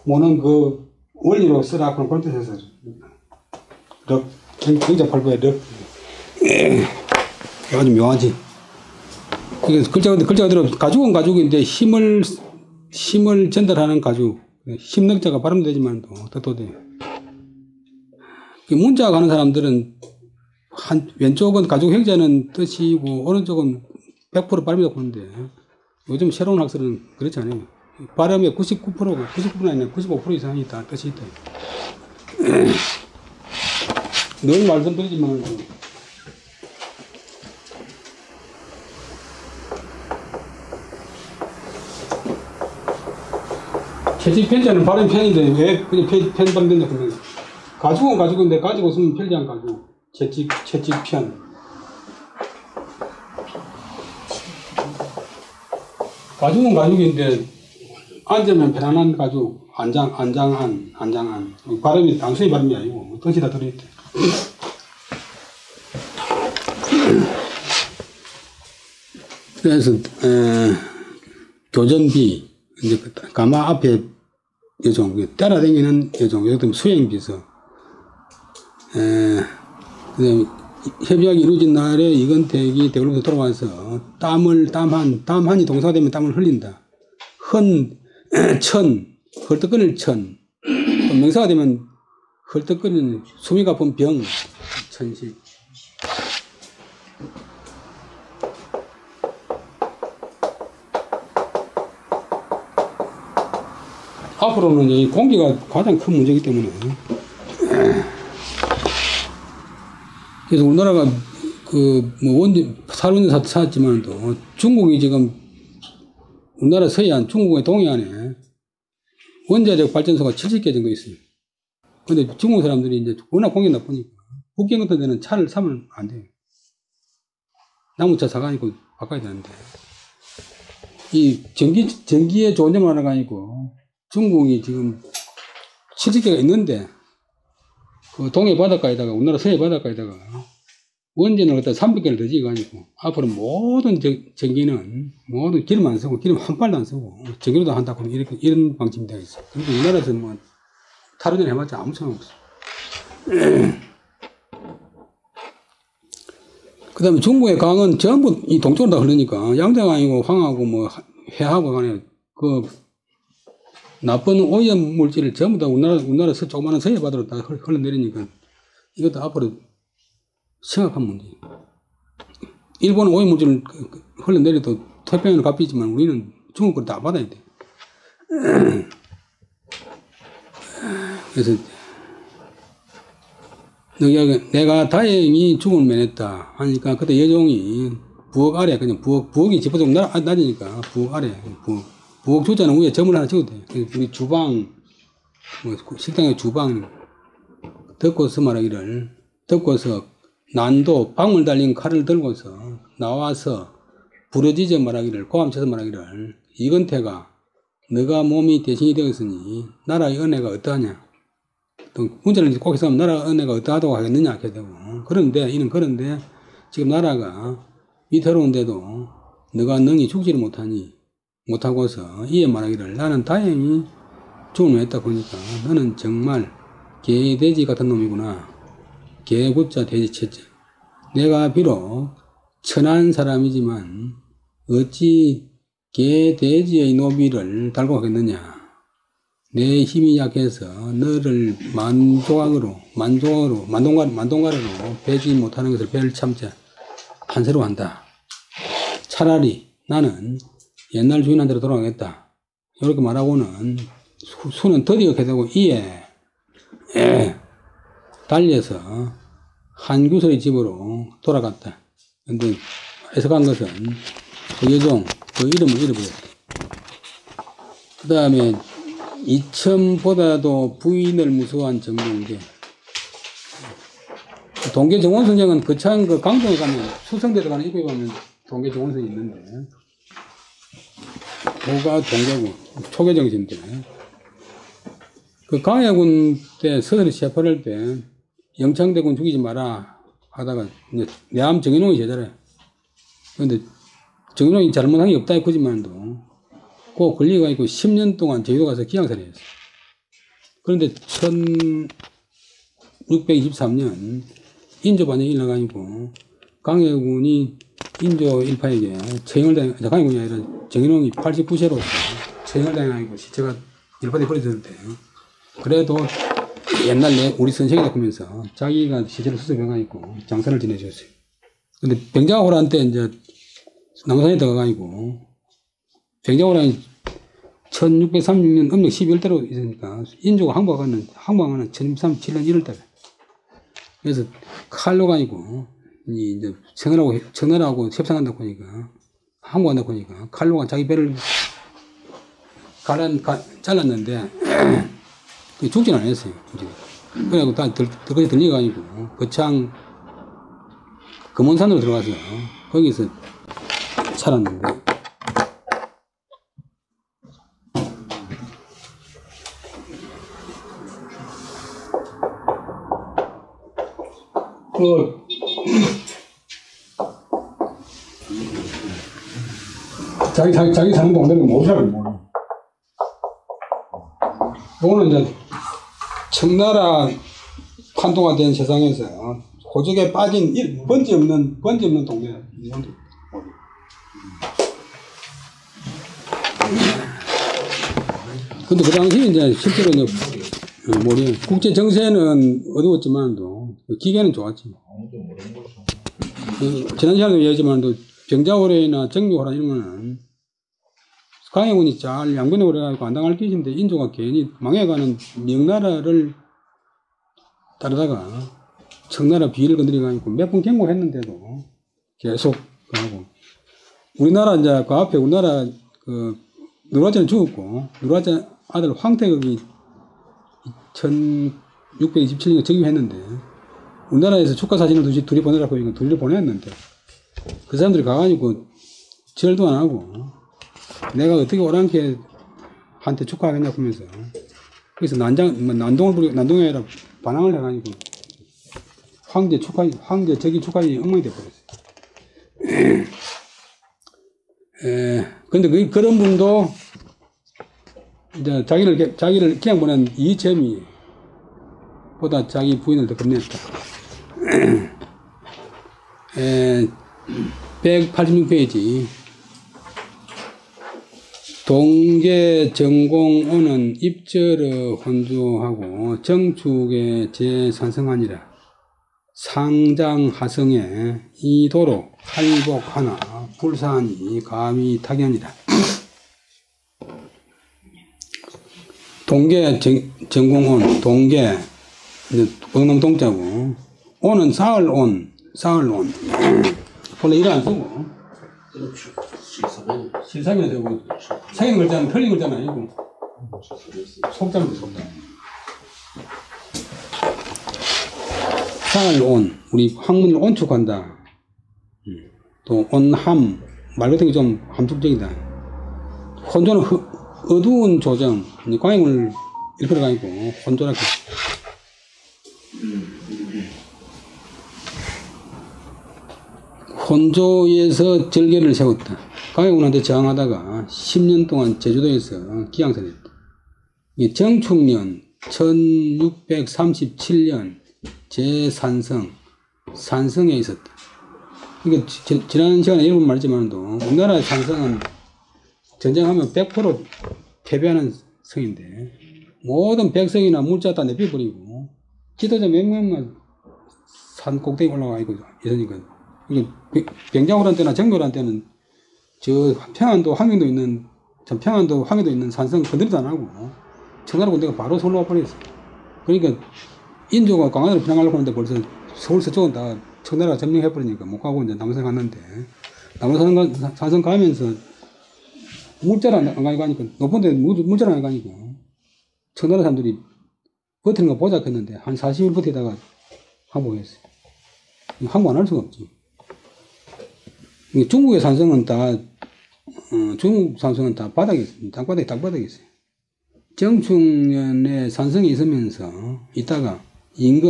모는 그 원리로 쓰라, 그런 걸 뜻해서. 경자팔부에 아주 묘하지. 글자가 그대로, 가죽은 가죽인데 힘을 전달하는 가죽. 심넉자가 발음되지만 또 돼. 문자 가는 사람들은 왼쪽은 가족 형제는 뜻이고 오른쪽은 100% 발음이라고 보는데 요즘 새로운 학설은 그렇지 않아요. 발음의 99%가 99%가 아니라 95% 이상이 다 뜻이 있다. 늘 말씀드리지만 채찍 편지는 발음 편인데 왜 그냥 편 발음된다 그러는 거야. 가죽은 가죽인데 가지고 쓰면 편리한 가죽. 채찍 편. 가죽은 가죽인데 앉으면 편안한 가죽. 안장한. 발음이 단순히 발음이 아니고 뜻이 다 들어있대. 그래서 교전비 이제 가마 앞에 여종 따라다니는 여종 여기 수행비서 그다음에 협약이 이루어진 날에 이건택이 대구로부터 돌아와서 땀한이 동사가 되면 땀을 흘린다. 헐떡거릴 천. 명사가 되면 헐떡거리는 숨이 가쁜 병, 천식. 앞으로는 이 공기가 가장 큰 문제이기 때문에. 그래서 우리나라가 살원전 사왔지만도 중국이 지금 우리나라 서해안, 중국의 동해안에 원자력 발전소가 70개 정도 있어요. 근데 중국 사람들이 이제 워낙 공기 나쁘니까 북경 같은 데는 차를 사면 안 돼요. 나무차 사가지고 바꿔야 되는데. 이 전기에 좋은 점은 하나가 아니고 중국이 지금 70개가 있는데 그 동해 바닷가에다가 우리나라 서해 바닷가에다가 원전을 갖다 300개를 더 지어가지고 앞으로 모든 전기는 모두 기름 안 쓰고 기름 한 발도 안 쓰고 전기로도 한다고 이런 방침이 되어 있어요. 그런데 우리나라에서는 뭐 탈원전 해봤자 아무 소용 없어. 그 다음에 중국의 강은 전부 이 동쪽으로 다 흐르니까 양자강이고 황하고 뭐 해하고 간에 그 나쁜 오염 물질을 전부 다 우리나라 조그마한 서해 바다로 다 흘러내리니까 이것도 앞으로 심각한 문제. 일본은 오염 물질을 흘러내려도 태평양을 갚이지만 우리는 중국 걸 다 받아야 돼. 그래서 내가 다행히 죽음을 면했다 하니까 그때 여종이 부엌 아래 그냥 부엌이 집어서 낮으니까 부엌 아래 부엌 주자는 위에 점을 하나 찍어도 돼. 우리 주방 뭐 식당의 주방 덮고서 말하기를 덮고서 난도 방울 달린 칼을 들고서 나와서 부러지져 말하기를 고함쳐서 말하기를 이건태가 너가 몸이 대신이 되었으니 나라의 은혜가 어떠하냐. 또 문제를 꼭 해서 나라의 은혜가 어떠하다고 하겠느냐 하게 되고 그런데 지금 나라가 위태로운데도 너가 능히 죽지를 못하고서 이에 말하기를 나는 다행히 죽음을 했다 보니까 너는 정말 개돼지 같은 놈이구나. 개구자 돼지채자. 내가 비록 천한 사람이지만 어찌 개돼지의 노비를 달고 하겠느냐. 내 힘이 약해서 너를 만동가루로 베지 못하는 것을 배를 참자 한세로 한다. 차라리 나는 옛날 주인한테로 돌아가겠다. 이렇게 말하고는 수는 드디어 개되고 이에 달려서 한규설의 집으로 돌아갔다. 근데 해석한 것은 그 여종 그 이름을 잃어버렸다. 그 다음에 이첨보다도 부인을 무서워한 정동계. 동계 정원선생은 거창 그 강동에 가면 수성대에 가는 입구에 가면 동계 정원선이 있는데 고가 동계고 초계정신대. 그 강해군 때 서울이 체포할 때 영창대군 죽이지 마라 하다가 내암 정인홍이 제자래. 그런데 정인홍이 잘못한 게 없다 했거지만도 그 권리가 있고 10년 동안 제주도 가서 기양살이 했어. 그런데 1623년 인조 반역이 일어나가지고 강해군이 인조 일파에게 강해군이 아니라 정인홍이 89세로서 처형을 당해가지고 시체가 일파에 버려졌을 때 그래도 옛날 우리 선생이라 하면서 자기가 실제로 수습해가지고 장사를 지내줬어요. 근데 병자호란 때 이제 남산에 들어가가지고 병자호란이 1636년 음력 12월달로 있으니까 인조가 항복하는 1637년 1월달에. 그래서 칼로 가지고 이제 청나라하고 협상한다고 하니까 항복한다고 하니까 칼로가 자기 배를 잘랐는데 죽진 않았어요. 그래갖고 다 덜거지 들려가지고 거창 금원산으로 들어가서 거기서 살았는데 자기 사는 동네는 못 살아요. 요거는 이제 청나라 판도가 된 세상에서 호적에 빠진 번지 없는 동네. 근데 그 당시 이제 실제로 이제 국제 정세는 어두웠지만도 기계는 좋았지. 지난 시간에도 얘기했지만도 병자호란이나 정묘호란 이런 거는 강해군이 잘 양변에 오래가지고 안 당할 뜻인데 인조가 괜히 망해가는 명나라를 따르다가 청나라 비위를 건드려가지고 몇 번 경고했는데도 계속 하고 우리나라 이제 그 앞에 우리나라 그 누라자는 죽었고 누라자 아들 황태극이 1627년에 즉위했는데 우리나라에서 축하 사진을 둘이 보내라고 하니까 둘이 보냈는데 그 사람들이 가가지고 절도 안 하고 내가 어떻게 오랑캐 한테 축하하겠냐고 하면서 그래서 난동이 아니라 반항을 해가지고 황제 즉위 축하이 엉망이 돼버렸어요. 근데 그런 분도 이제 자기를 그냥 보낸 이재미 보다 자기 부인을 더 겁냈다. 186페이지 동계 정공오는 입절의 혼주하고 정축의 제산성하니라. 상장하성에 이도로 할복하나 불사하니 감히 타견이라. 동계 정공온 동계 고등나무 동자고 온은 사흘온 원래 이거 안 쓰고 실사면이 되고 생긴 글자는 틀린 글자는 아니고 속자면 돼 속자. 사흘온 우리 학문을 온축한다. 또 온함 말 같은 게 좀 함축적이다. 혼조는 어두운 조정 광해군을 일컬어가지고 혼조라고. 혼조에서 절개를 세웠다. 광해군한테 저항하다가 10년 동안 제주도에서 기양선했다. 정축년 1637년 산성에 있었다. 그러니까 지난 시간에 여러분 말했지만도 우리나라의 산성은 전쟁하면 100% 패배하는 성인데 모든 백성이나 물자 다 내버려버리고 지도자 몇 명만 산 꼭대기 올라가 있고 이러니까 병자호란 때나 정묘란 때는 저 평안도 황해도 있는 산성 건드리도 안 하고 청나라 군대가 바로 서울로 와버렸어. 그러니까 인조가 강화도를 피난하려고 하는데 벌써 서울 서쪽은 다 청나라가 점령해버리니까 못 가고 이제 남산 갔는데 남산 산성 가면서 물자를 안 가니까 높은 데 물자를 안 가니까 청나라 사람들이 버티는 거 보자 했는데 한 40일 버티다가 항복했어요. 항복 안 할 수가 없지. 중국 산성은 다 바닥에 있어요. 땅바닥에 있어요. 정축년에 산성이 있으면서 이따가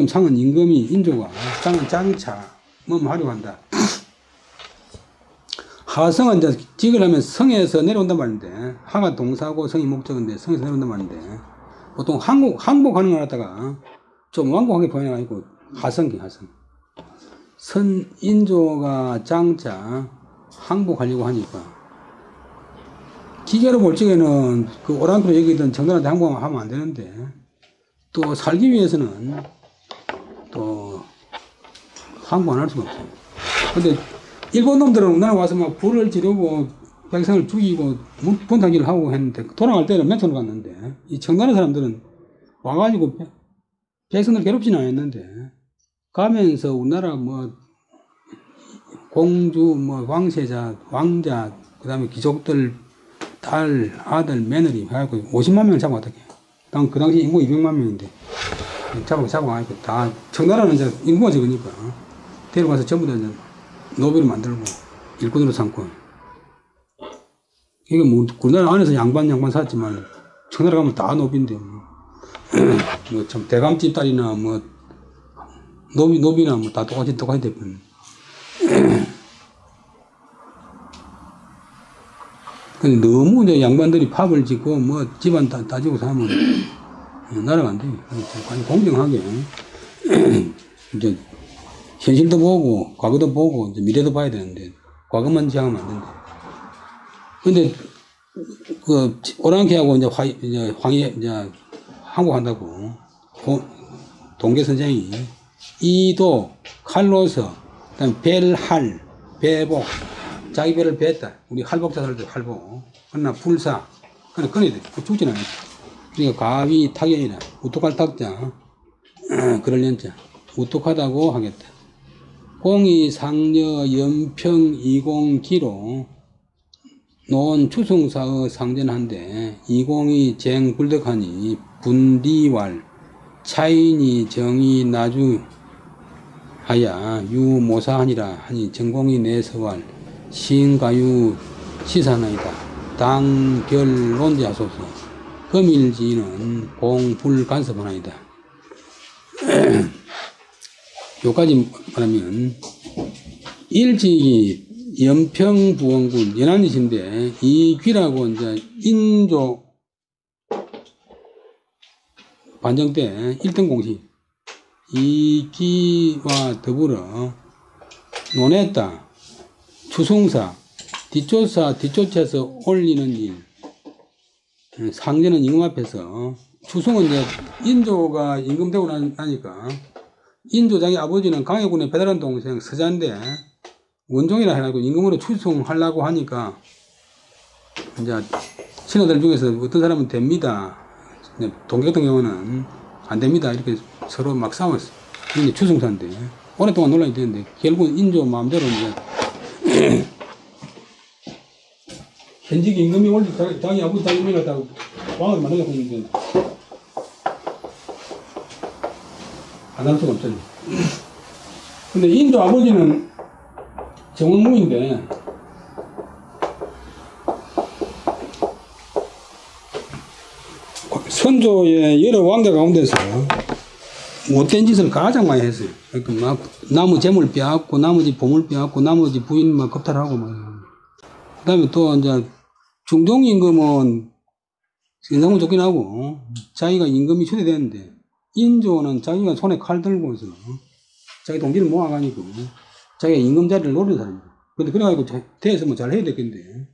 상은 임금이 인조가 장은 장차 하려고 한다. 하성은 이제 지으려면 성에서 내려온단 말인데 하가 동사고 성이 목적인데 성에서 내려온단 말인데 보통 항복하는 걸 갖다가 좀 완곡하게 표현해가지고 하성. 인조가 장차 항복하려고 하니까 기계로 볼 적에는 그 오랑캐로 얘기했던 정나라한테 항복하면 안 되는데 또 살기 위해서는 또 항구 안 할 수가 없어요. 근데 일본 놈들은 우리나라 와서 막 불을 지르고 백성을 죽이고 분탕질을 하고 했는데 돌아갈 때는 멘토로 갔는데 이 청나라 사람들은 와가지고 백성들 괴롭지는 않았는데 가면서 우리나라 뭐 공주 뭐 왕세자 왕자 그다음에 귀족들 딸 아들 며느리 해갖고 50만 명을 잡아왔다. 그 당시 인구 200만 명인데 잡아가지고 다 청나라는 이제 인구가 적으니까 데려가서 전부 다 이제 노비로 만들고 일꾼으로 삼고. 이게 뭐 우리나라 안에서 양반 샀지만 청나라 가면 다 노비인데 뭐 참 대감집 딸이나 뭐 노비나 뭐 다 똑같이 돼버린. 근데 너무 이제 양반들이 팝을 짓고 뭐 집안 따지고 사면 나라가 안 돼. 공정하게 이제 현실도 보고 과거도 보고 이제 미래도 봐야 되는데 과거만 지향하면 안 된다. 근데 그 오랑캐하고 이제 황해 이제 항복한다고 동계 선생이 이도 칼로서 그다음 벨할 배복 자기 배를 배했다. 우리 할복자들 할복 그러나 불사 그러나 끊어야 돼. 죽지는 않았다. 그러니까 가위 타견이라 우뚝할 탁자 그럴 연자 우뚝하다고 하겠다. 공이 상녀 연평 이공기로 논 추승사의 상전한데 이공이 쟁불덕하니 분디왈 차인이 정이 나주 하야 유모사하니라 하니 전공이 내서왈 시인가유 시사나이다. 당별론지 하소서. 금일지는 공불간섭하나이다. 요까지 말하면 일찍이 연평부원군 연안지신데 이귀라고 이제 인조 반정 때 1등 공시 이귀와 더불어 논했다. 추승사 뒷조차에서 올리는 일 상제는 임금 앞에서 추승은 이제 인조가 임금되고 나니까 인조 자기 아버지는 강해군의 배달한 동생 서자인데 원종이라 해가지고 임금으로 추승하려고 하니까 이제 신하들 중에서 어떤 사람은 됩니다. 동계 같은 경우는 안 됩니다. 이렇게 서로 막 싸웠어. 이게 추승사인데 오랫동안 논란이 되는데 결국은 인조 마음대로 이제 현직 임금이 원래 자기 아버지 자기 임금을 갖다가 왕을 만들려고 했는데 안 할 수가 없잖아요. 근데 인조 아버지는 정원무인데 선조의 여러 왕자 가운데서 못된 짓을 가장 많이 했어요. 그러니까 막 나무 재물 빼앗고 나머지 보물 빼앗고 나머지 부인 막 겁탈하고 막. 그다음에 또 이제 중종 임금은 인상은 좋긴 하고 자기가 임금이 초대됐는데 인조는 자기가 손에 칼 들고서 자기 동지를 모아가지고 자기가 임금 자리를 노리는 사람이에요. 근데 그래가지고 대했으면 잘 해야 되겠는데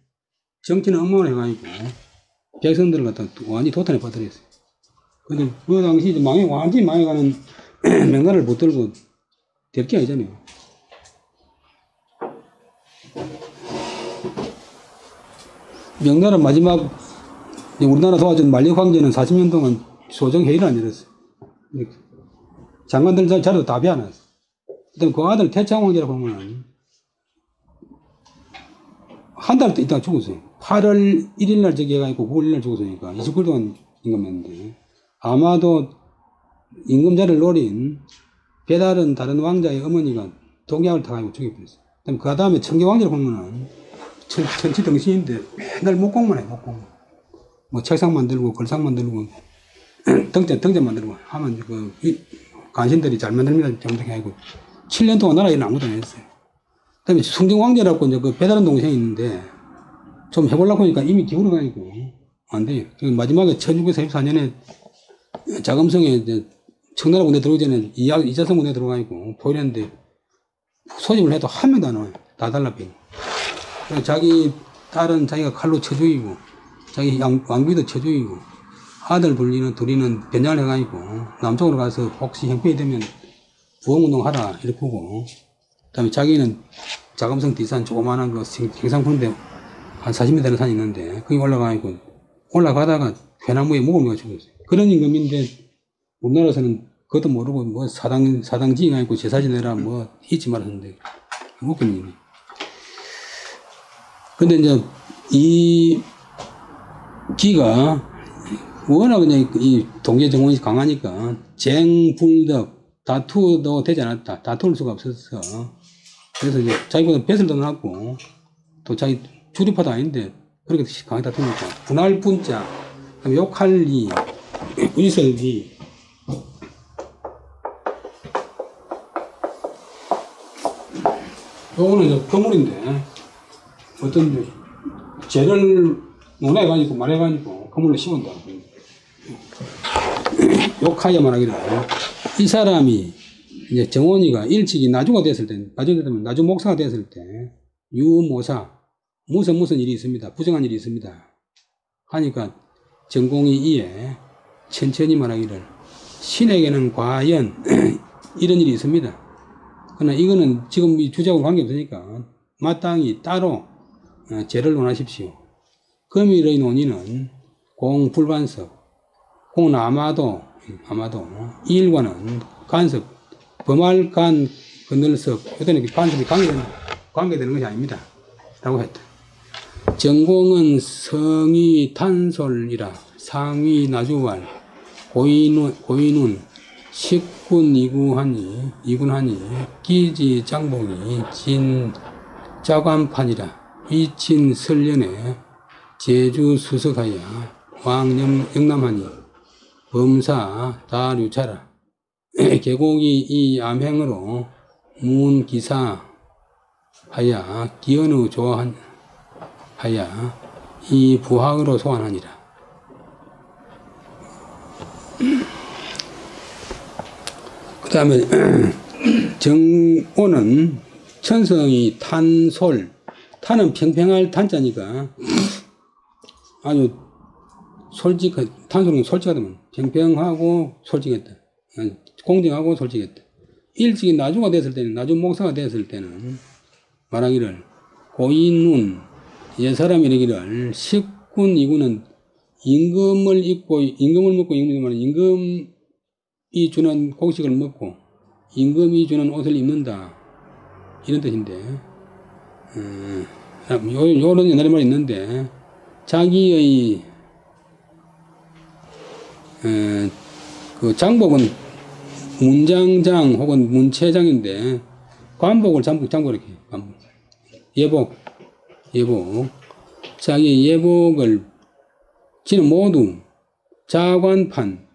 정치는 엉망을 해가지고 백성들을 갖다 완전히 도탄에 빠뜨렸어요. 근데 그 당시 이제 완전히 망해가는 명나라를 붙들고 될 게 아니잖아요. 명나라 마지막 우리나라 도와준 만력 황제는 40년 동안 소정 회의를 안 열었어요. 장관들 자료도 답이 안 왔어요. 그다음 그 아들 태창 황제라고 보면 한 달 있다가 죽었어요. 8월 1일 날 저기 해가지고 9월 1일 날 죽었으니까 29일 동안 임금했는데 아마도 임금 자리를 노린 배다른 다른 왕자의 어머니가 독약을 타가지고 죽여버렸어요. 그 다음에 청계 왕제를 보면은 천치등신인데 맨날 목공만 해, 목공. 뭐 책상 만들고 걸상 만들고 등잔 만들고 하면 그 간신들이 잘 만듭니다. 정득해가지고 7년 동안 나라에 아무도 안 했어요. 그 다음에 승정왕제라고 이제 그 배다른 동생이 있는데 좀 해보려고 하니까 이미 기울어가지고 안 돼요. 마지막에 1644년에 자금성에 이제 청나라 군대 들어오기 전에 이자성 군대 들어가지고 보이는데 소집을 해도 한 명도 안 와요. 다 달라붙고. 자기 딸은 자기가 칼로 쳐 죽이고 자기 왕비도 쳐 죽이고 아들 둘이는 변장을 해가지고 남쪽으로 가서 혹시 형편이 되면 부흥운동 하라 이렇게 하고, 그다음에 자기는 자금성 뒷산 조그마한 그 경상군대 한 40m 되는 산이 있는데 거기 올라가다가 회나무에 목을 매어 죽었어요. 그런 임금인데 우리나라에서는 그것도 모르고 뭐 사당지가 있고 제사 지내라 뭐 잊지 말았는데 웃긴 일이. 근데 이제 이 기가 워낙 그냥 이 동계 정원이 강하니까 쟁불덕 다투도 되지 않았다. 다툴 수가 없었어. 그래서 이제 자기보다 뱃을 더 낳았고 또 자기 주류파도 아닌데 그렇게 강하게 다투니까 분할 분자, 욕할 리, 있을 리. 요거는 이제 거물인데 어떤 죄를 논해가지고 말해가지고 거물로 심은다. 욕하여 말하기를 이 사람이 이제 정원이가 일찍이 나주가 됐을 때, 나중에 되면 나주 목사가 됐을 때 유모사 무슨 일이 있습니다. 부정한 일이 있습니다. 하니까 전공이 이에 천천히 말하기를 신에게는 과연 이런 일이 있습니다. 그러나 이거는 지금 이 주제하고 관계없으니까 마땅히 따로 죄를 논하십시오. 금일의 논의는 공불반석, 공은 아마도 이일과는 간섭, 범할간 건널석, 이때는 간섭이 관계되는 것이 아닙니다. 라고 했다. 전공은 성위 탄솔이라 상위 나주왈 고인운 식군 이군하니 기지 장봉이 진 자관판이라 위친 설련에 제주 수석하여 왕영 영남하니 범사 다류차라. 계곡이 이 암행으로 문기사하야 기언의 조하야 이 부학으로 소환하니라. 그 다음에 정오는 천성이 탄솔, 탄은 평평할 탄자니까 아주 탄솔은 솔직하다면 평평하고 솔직했다. 공정하고 솔직했다. 일찍이 나주가 됐을 때는, 나주 목사가 됐을 때는 말하기를 고인운 옛사람이 이르기를 식군 이군은 임금을 먹고 임금이 주는 곡식을 먹고 임금이 주는 옷을 입는다 이런 뜻인데 요런 옛날에 말이 있는데 자기의 그 장복은 문장장 혹은 문체장인데 관복을 장복 이렇게 예복 자기 예복을 지는 모두 자관판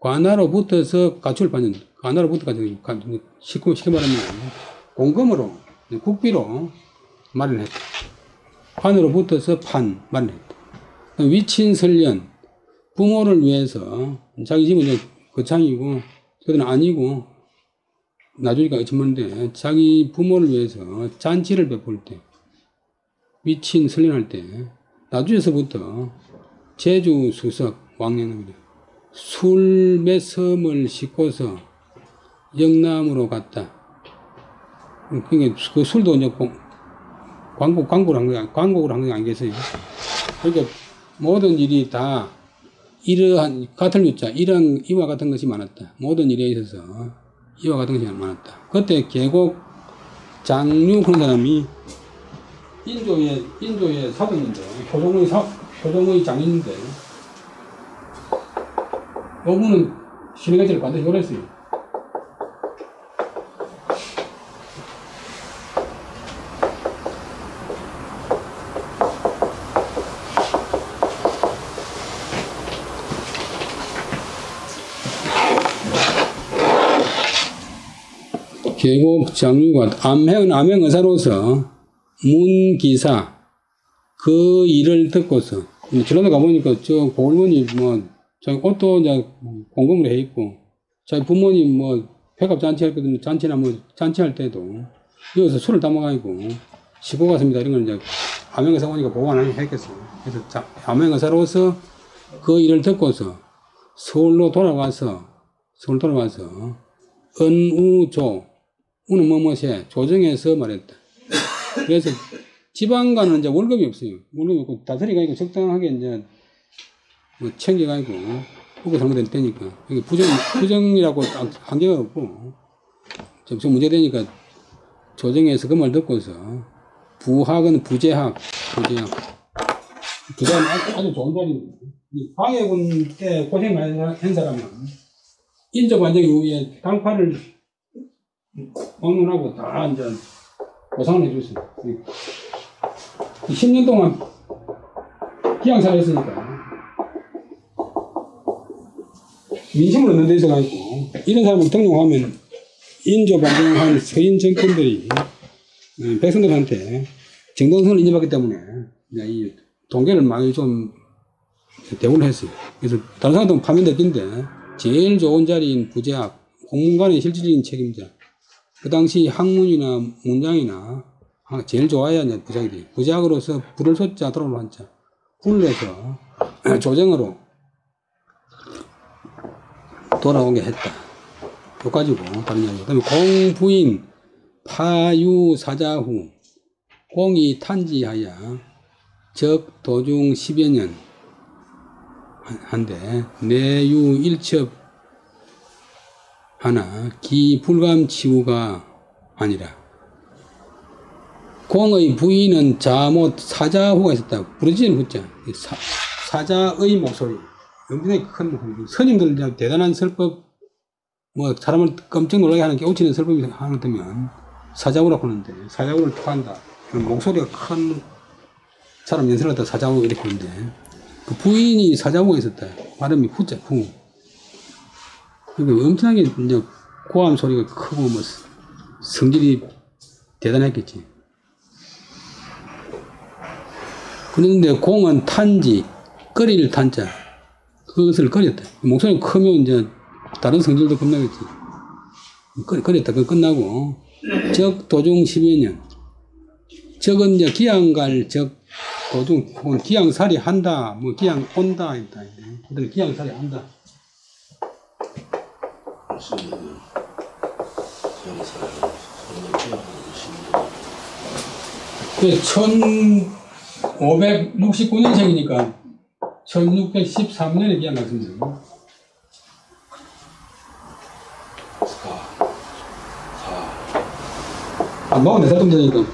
관하로 붙어서 가출을 받는 관하로 붙어서 쉽게 말하면 공금으로 국비로 마련했다. 판으로 붙어서 판 마련했다. 위친설련 부모를 위해서 자기 집은 이제 거창이고 그들은 아니고 나주니까 어쩌면데 자기 부모를 위해서 잔치를 베풀 때 위친 설련할 때 나주에서부터 제주 수석 왕년입니다. 술 몇 섬을 싣고서 영남으로 갔다. 그러니까 그 술도 이제 광고를 한 게 아니겠어요. 그러니까 모든 일이 다 이러한 같은 유자 이와 같은 것이 많았다. 모든 일에 있어서 이와 같은 것이 많았다. 그때 계곡 장류 그런 사람이 인조의 사부인데 효종의 장인인데 요분은 신의가지를 반드시 요랬어요. 계곡 장류가 암행의사로서 문기사 그 일을 듣고서 전라도 가보니까 저 고을머니 자기 옷도 이제 공금으로 해 있고 자기 부모님 회갑 잔치할 때도 잔치할 때도 여기서 술을 담아가지고 시고 갔습니다. 이런 걸 이제 암행의사 오니까 보고 안 했겠어요. 그래서 암행의사로서 그 일을 듣고서 서울로 돌아와서 은우조, 우는 뭐뭐세 조정해서 말했다. 그래서 지방가는 이제 월급이 없어요. 월급이 없고 다스리가 있고 적당하게 이제 뭐 챙겨가지고 먹고 살면 되니까. 이게 부정이라고 한계가 없고 좀 문제되니까 조정해서 그 말 듣고서 부학은 부재학. 부재학은 아주 좋은 자리입니다. 이 광해군 때 고생 많이 한 사람은 인접 완전 이후에 당파를 방문하고 다 이제 보상을 해줬어요. 10년 동안 기양사를 했으니까 민심을 얻는 데 있어가지고 이런 사람을 등록하면 인접 완전한 서인 정권들이 백성들한테 정당성을 인정받기 때문에 이 동계를 많이 좀 대우를 했어요. 그래서 다른 사람들은 파면됐긴데 제일 좋은 자리인 부재학, 공문관의 실질적인 책임자. 그 당시 학문이나 문장이나 제일 좋아야 이제 부재학이 돼요. 부재학으로서 불을 솟자 돌아올 한자. 불러서 조정으로 돌아오게 했다. 요 가지고 다른 이야기. 그다음에 공부인 파유사자후 공이 탄지하여 적 도중 10여 년 한데 내유 일첩 하나 기불감치우가 아니라 공의 부인은 자못 사자후가 있었다. 부르짖는 후자 사자의 목소리 엄청나게 큰 목소리. 스님들 대단한 설법 뭐 사람을 깜짝 놀라게 하는 깨우치는 설법이 하나 되면 사자후라고 하는데 사자후를 토한다. 목소리가 큰 사람 연설을 하다 사자후 이렇게 하는데 그 부인이 사자후가 있었다. 발음이 후자 후. 그러니까 엄청나게 이제 고함 소리가 크고 뭐 성질이 대단했겠지. 그런데 공은 탄지 끓일 탄자 그것을 끓였다. 목소리가 크면 이제 다른 성질도 겁나겠지. 끓였다. 그거 끝나고 적 도중 10여 년. 적은 이제 기양갈 적 도중 혹은 기양살이 한다. 뭐 기양 온다 했다. 그들 기양살이 한다. 그 1569년생이니까 1613년에 기양 갔습니다. 안 먹으면 4살 정도 되니까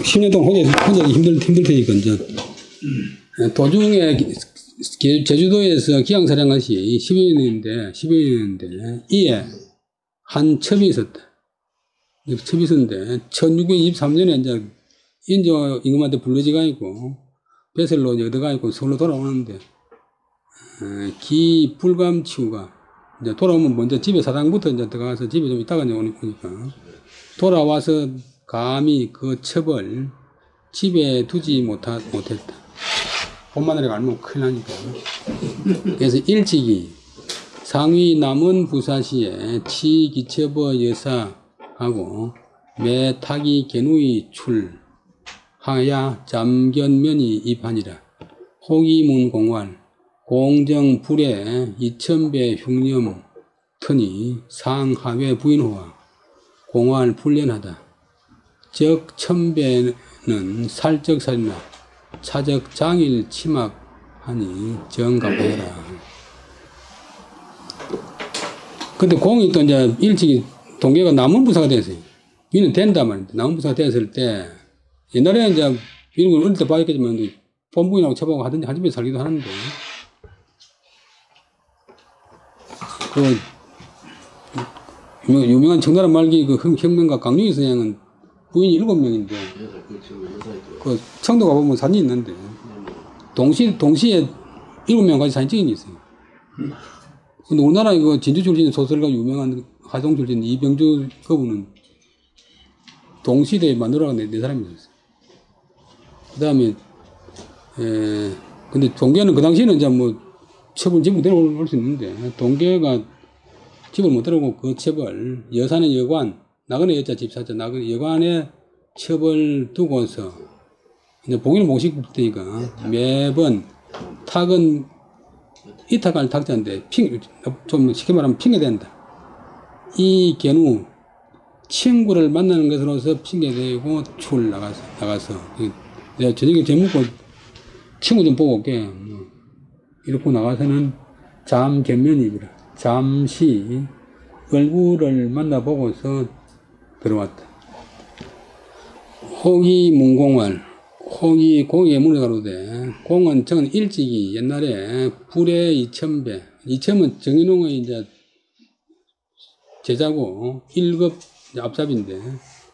10년 동안 혼자 힘들 테니까 이제 도중에 제주도에서 기양사령 것이 10여 년인데 이에 한 첩이 있었다. 첩이 있었는데 1623년에 이제 인조 임금한테 불러지가 있고 배설로 얻어가 있고 서울로 돌아오는데 기불감치우가 이제 돌아오면 먼저 집에 사당부터 이제 들어가서 집에 좀 있다가 이제 오니까 돌아와서 감히 그 첩을 집에 두지 못했다. 봄마늘에 알면 큰일 나니까. 그래서 일찍이 상위 남은 부사시에 치기첩의 여사하고 매타기 개누이 출하야 잠견면이 입하니라. 호기문 공활 공정 불에 2000배 흉념 터니 상하회 부인호와 공활 불련하다. 적 1000배는 살적살이나 차적 장일 침악하니 정갑해라. 근데 공이 또 이제 일찍이 동계가 남원부사가 됐어요. 위는 된다 말인데 남원부사가 됐을 때 옛날에 이제 이런 걸 어릴 때 봐야겠지만 본부인하고 처방하고 하든지 한 집에 살기도 하는데 그 유명한 청나라 말기 그 혁명가 강릉이 선양은 부인이 7명인데 그 청도 가보면 사진이 있는데 동시에 7명까지 사진 찍은 게 있어요. 근데 우리나라 이거 진주 출신 소설가 유명한 하동 출신 이병주 그분은 동시대에 만들어간 네 사람이 있었어요. 그 다음에 근데 동계는 그 당시에는 이제 뭐 첩을 집으로 데려올 수 있는데 동계가 집을 못 데려오고 그 첩을 여사는 여관 나그네 여자 집사자 나그네 여관에 첩을 두고서 이제 봉인을 못 시킬 테니까 매번 탁은 이탁할 탁자인데 좀 쉽게 말하면 핑계된다. 이 견우 친구를 만나는 것으로서 핑계대고 출 나가서 내가 저녁에 재먹고 친구 좀 보고 올게. 이렇게 나가서는 잠견면입니다. 잠시 얼굴을 만나보고서 들어왔다. 혹이 문공을 혹이 공의 문에 가로되 공은 저는 일찍이 옛날에 불의 이첨배 이첨은 정인홍의 이제 제자고 1급 앞잡인데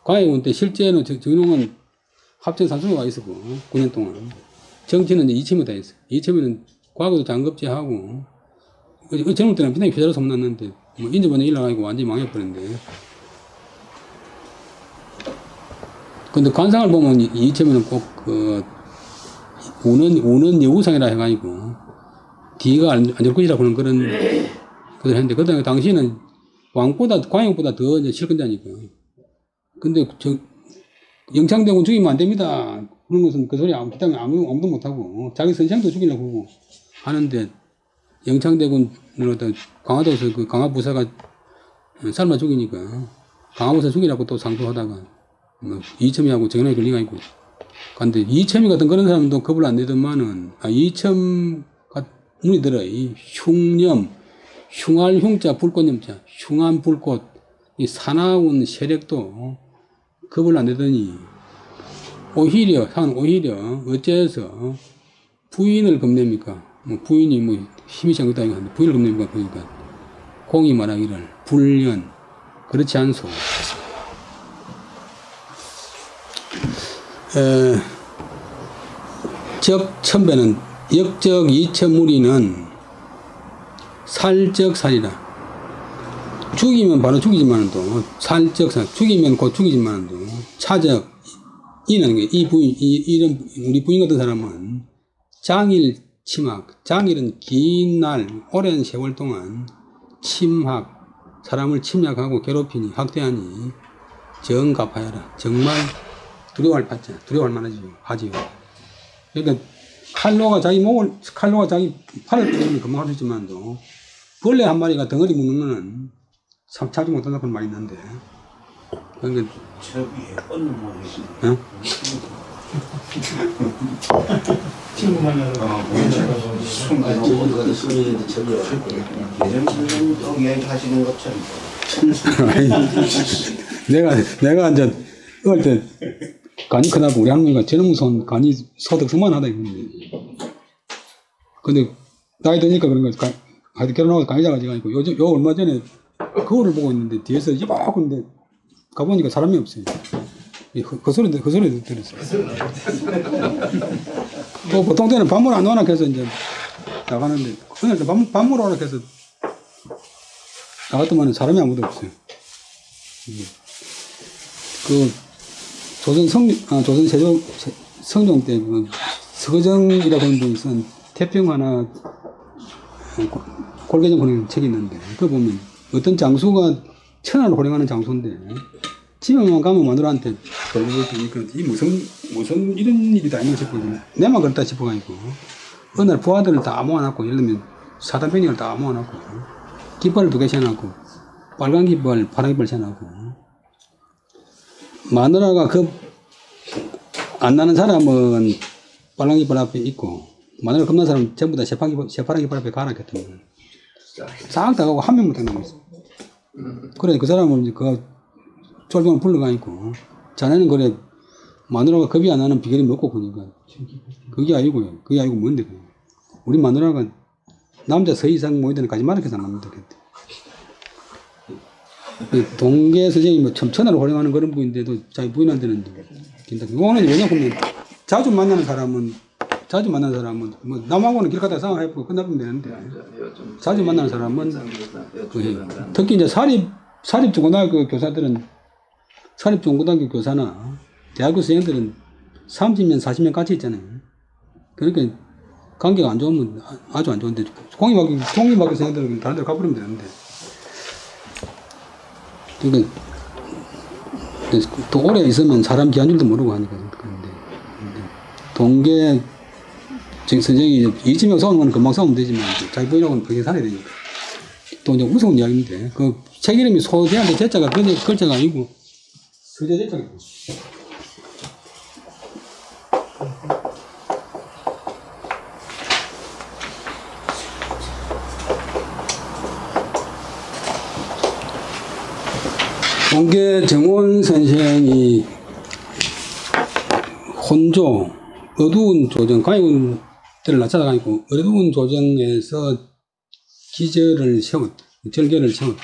과외군 때 실제는 정인홍은 합천 산수가 있었고 9년 동안 정치는 이제 이첨이 다 있어. 이첨이는 과거도 장급제하고 젊을 때는 비단이 표자로 소문났는데 뭐 인접원에 일어나고 완전히 망해버렸는데 근데 관상을 보면 이첨이는 꼭 우는 여우상이라 해가지고 뒤가 안 좋을 것이라 보는 그런 그걸 했는데 그 당시에는 광역보다 더 이제 실권자니까. 근데 영창대군 죽이면 안 됩니다. 그런 것은 그 소리 기타면 아무도 못하고 자기 선생도 죽이려고 하고 하는데 영창대군을 강화도에서 그 강화부사가 삶아 죽이니까 강화부사 죽이라고 또 상소하다가 이첨이하고 정연하게 걸리가 있고. 근데 이첨이 같은 그런 사람도 겁을 안 내더만은 이첨 문이 들어 흉념 흉할 흉자 불꽃염자 흉한 불꽃 이 사나운 세력도 겁을 안 내더니 오히려 어째서 부인을 겁냅니까? 뭐 부인이 뭐 힘이 장긋다 하는데 부인을 겁냅니까? 그러니까 공이 말하기를 불년 그렇지 않소. 적천배는 역적 이천무리는 살적살이라. 죽이면 바로 죽이지만도 살적살 죽이면 곧 죽이지만도 차적 이는 이 부인 이런 우리 부인 같은 사람은 장일 침학 장일은 긴 날 오랜 세월 동안 침학 사람을 침략하고 괴롭히니 학대하니 정갑하여라. 정말 두려워할 만하지요. 하지요. 그러니까 칼로가 자기 팔을 때리면 금방 할 수 있지만도 벌레 한 마리가 덩어리 묶는 거는 참 차지 못한다고 말이 있는데. 그러니까 저기 어느 모양이 어? 친구 만나러 순간 제주도 가서 수민이한테 저기요. 예전 선생님도 이야기하시는 것처럼 내가 이제 어릴 때 간이 크다고 우리 할머니가 저는 무서운 간이 소득 수만하다 이거는. 근데 나이 드니까 그런 거 하여튼 결혼하고 간이 작아지고 요 얼마 전에 거울을 보고 있는데 뒤에서 이만한데 가보니까 사람이 없어요. 그 소리 들었어요. 또 보통 때는 밤물 안 오나 해서 이제 나가는데 그날 밤물 오나 해서 나갔더만 사람이 아무도 없어요. 그 조선 성종 때 그 서정이라고 하는 분이 쓴 태평하나 골개정 호령하는 책이 있는데 그거 보면 어떤 장수가 천하를 호령하는 장수인데 집에만 가면 마누라한테 돌고 있으니까 이 무슨 이런 일이다 이런 싶고 내만 그렇다 싶어가지고 어느 날 부하들을 다 모아놨고 예를 들면 사단병력을 다 모아놨고 깃발을 2개 세워놨고 빨간 깃발 파란 깃발 세워놨고 마누라가 안 나는 사람은 빨간 깃발 앞에 있고 마누라 겁난 사람은 전부 다 새파란 깃발 앞에 가라켰더니 싹 다 가고 한 명 못 나는 거였어. 그래 그 사람은 이제 그 쫄병을 불러가니까 자네는 그래 마누라가 겁이 안 나는 비결이 뭐고 그러니까 그게 아니고요. 그게 아니고 뭔데 그냥. 우리 마누라가 남자 서 이상 모이더니 가지마라 해서 안 납니다. 동계 선생님이 뭐 천하를 활용하는 그런 분인데도 자기 부인한테는 긴다. 그거는 왜냐하면 자주 만나는 사람은 뭐 남하고는 길 가다 상황해보고 끝나면 되는데 자주 만나는 사람은 특히 이제 사립중고등학교 교사들은 사립중고등학교 교사나 대학교 선생들은 30년 40년 같이 있잖아요. 그러니까 관계가 안 좋으면 아주 안 좋은데 공립학교 선생들은 다른 데로 가버리면 되는데 그러니까 또 오래 있으면 사람 귀한 줄도 모르고 하니까 그런데 동계 선생이 이쯤에 싸우는 건 금방 싸우면 되지만 자기 부인하고는 그게 살아야 되니까. 또 이제 무서운 이야기인데 그 책 이름이 소재한테 제자가 글자가 아니고 소재 제자가 공계정원 선생이 혼조 어두운 조정 가위군들을 찾아다니고 어두운 조정에서 기절을 세웠다. 절개를 세웠다.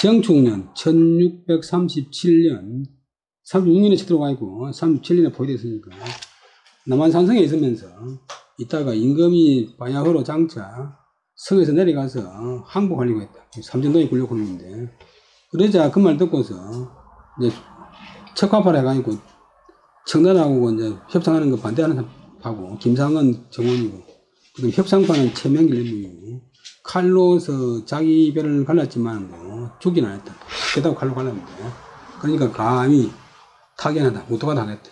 정축년 1637년 36년에 쳐들어가 있고 37년에 포위됐으니까 남한산성에 있으면서 이따가 임금이 바야흐로 장차 성에서 내려가서 항복하려고 했다. 삼전동에 굴려고 하는데 그러자 그 말 듣고서 이제 척화파를 해가지고 청단하고 이제 협상하는 거 반대하는 하고 김상은 정원이고 그다음 협상파는 최명길 인물이고 칼로서 자기 배를 갈랐지만 뭐 죽긴 안 했다. 게다가 칼로 갈랐는데 그러니까 감히 타견하다. 무토가 당했다.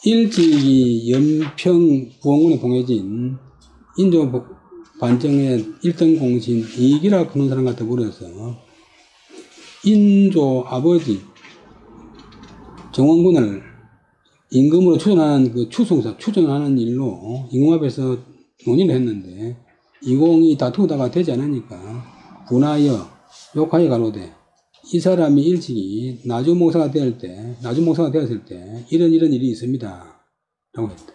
일찍이 연평 부원군에 봉해진 인조 반정의 1등 공신 이익이라 그런 사람 갖다 물어서 인조 아버지 정원군을 임금으로 추전하는 그 추전하는 일로 임금 앞에서 논의를 했는데 이공이 다투다가 되지 않으니까 분하여 욕하여 가로되 이 사람이 일찍이 나주목사가 되었을 때 이런 일이 있습니다. 라고 했다.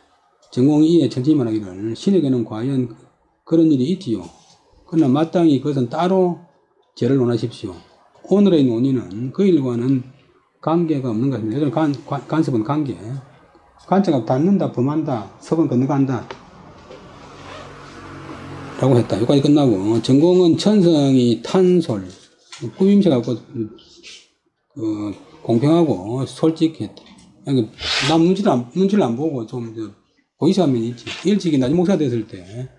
정공이 이에 천천히 말하기를 신에게는 과연 그런 일이 있지요. 그러나 마땅히 그것은 따로 죄를 논하십시오. 오늘의 논의는 그 일과는 관계가 없는 것입니다. 예를 간섭은 관계. 간자가 닿는다, 범한다, 섭은 건너간다. 라고 했다. 여기까지 끝나고, 전공은 천성이 탄솔, 꾸밈새가 공평하고 솔직했다. 그러니까 남 눈치를 안 보고 좀 고의사한 면이 있지. 일찍이 나중 목사가 됐을 때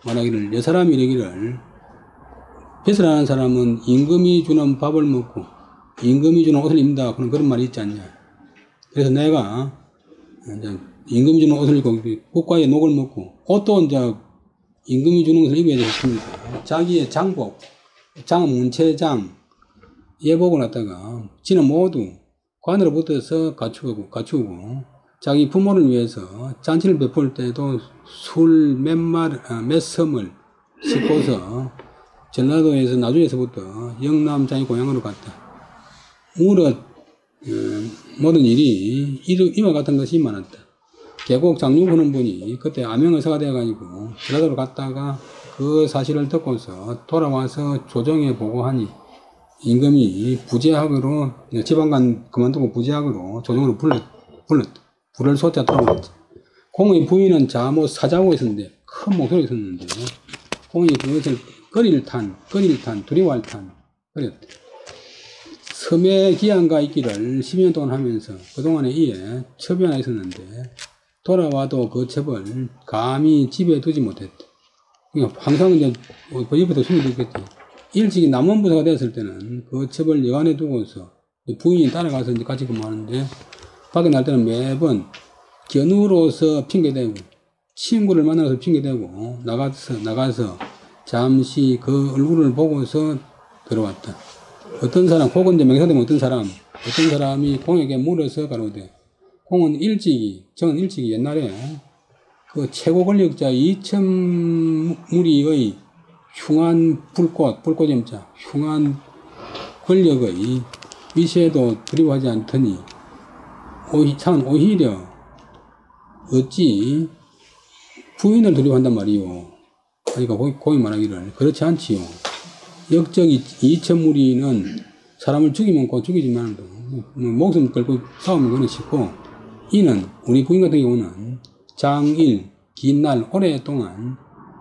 말하기를, 여 사람이 이러기를, 뱃을 하는 사람은 임금이 주는 밥을 먹고 임금이 주는 옷을 입는다. 그런 말이 있지 않냐. 그래서 내가 이제 임금이 주는 옷을 입고 국가의 녹을 먹고 옷도 이제 임금이 주는 것을 입어야 되겠습니까? 자기의 장복, 문체장, 예복을 갖다가 지는 모두 관으로 붙어서 갖추고 자기 부모를 위해서 잔치를 베풀 때도 술 몇 섬을 싣고서 전라도에서 나주에서부터 영남 자기 고향으로 갔다. 무릇 모든 일이 이와 같은 것이 많았다. 계곡 장류 보는 분이 그때 암행의사가 되어가지고 전라도로 갔다가 그 사실을 듣고서 돌아와서 조정에 보고하니 임금이 부재학으로 지방관 그만두고 부재학으로 조정으로 불렀다. 불을 쏟자 돌아왔지. 공의 부인은 자모 사자고 있었는데 큰 목소리가 있었는데 공이 그것을 끓일 탄, 두리워할 탄, 그랬다. 섬에 기한가 있기를 10년 동안 하면서 그동안에 이에 첩이 하나 있었는데 돌아와도 그 첩을 감히 집에 두지 못했다. 그러니까 항상 이제 옆에도 숨이 들겠지. 일찍이 남원부사가 됐을 때는 그 첩을 여관에 두고서 부인이 따라가서 이제 같이 근무하는데 밖에 날 때는 매번 견우로서 핑계대고 친구를 만나서 핑계대고 나가서 잠시 그 얼굴을 보고서 들어왔다. 어떤 사람, 혹은 이제 명사되면 어떤 사람이 공에게 물어서 가로되, 저는 일찍이 옛날에 그 최고 권력자 이천무리의 흉한 불꽃임자, 흉한 권력의 위세도 두려워하지 않더니, 오히려 어찌 부인을 두려워한단 말이요. 그러니까 거기 말하기를 그렇지 않지요. 역적 이천무리는 사람을 죽이면 꼭 죽이지만 목숨 걸고 싸우면 그는 쉽고 이는 우리 부인 같은 경우는 장일 긴 날 오랫동안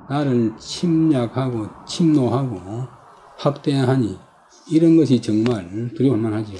나를 침략하고 침노하고 학대하니 이런 것이 정말 두려울 만하지요.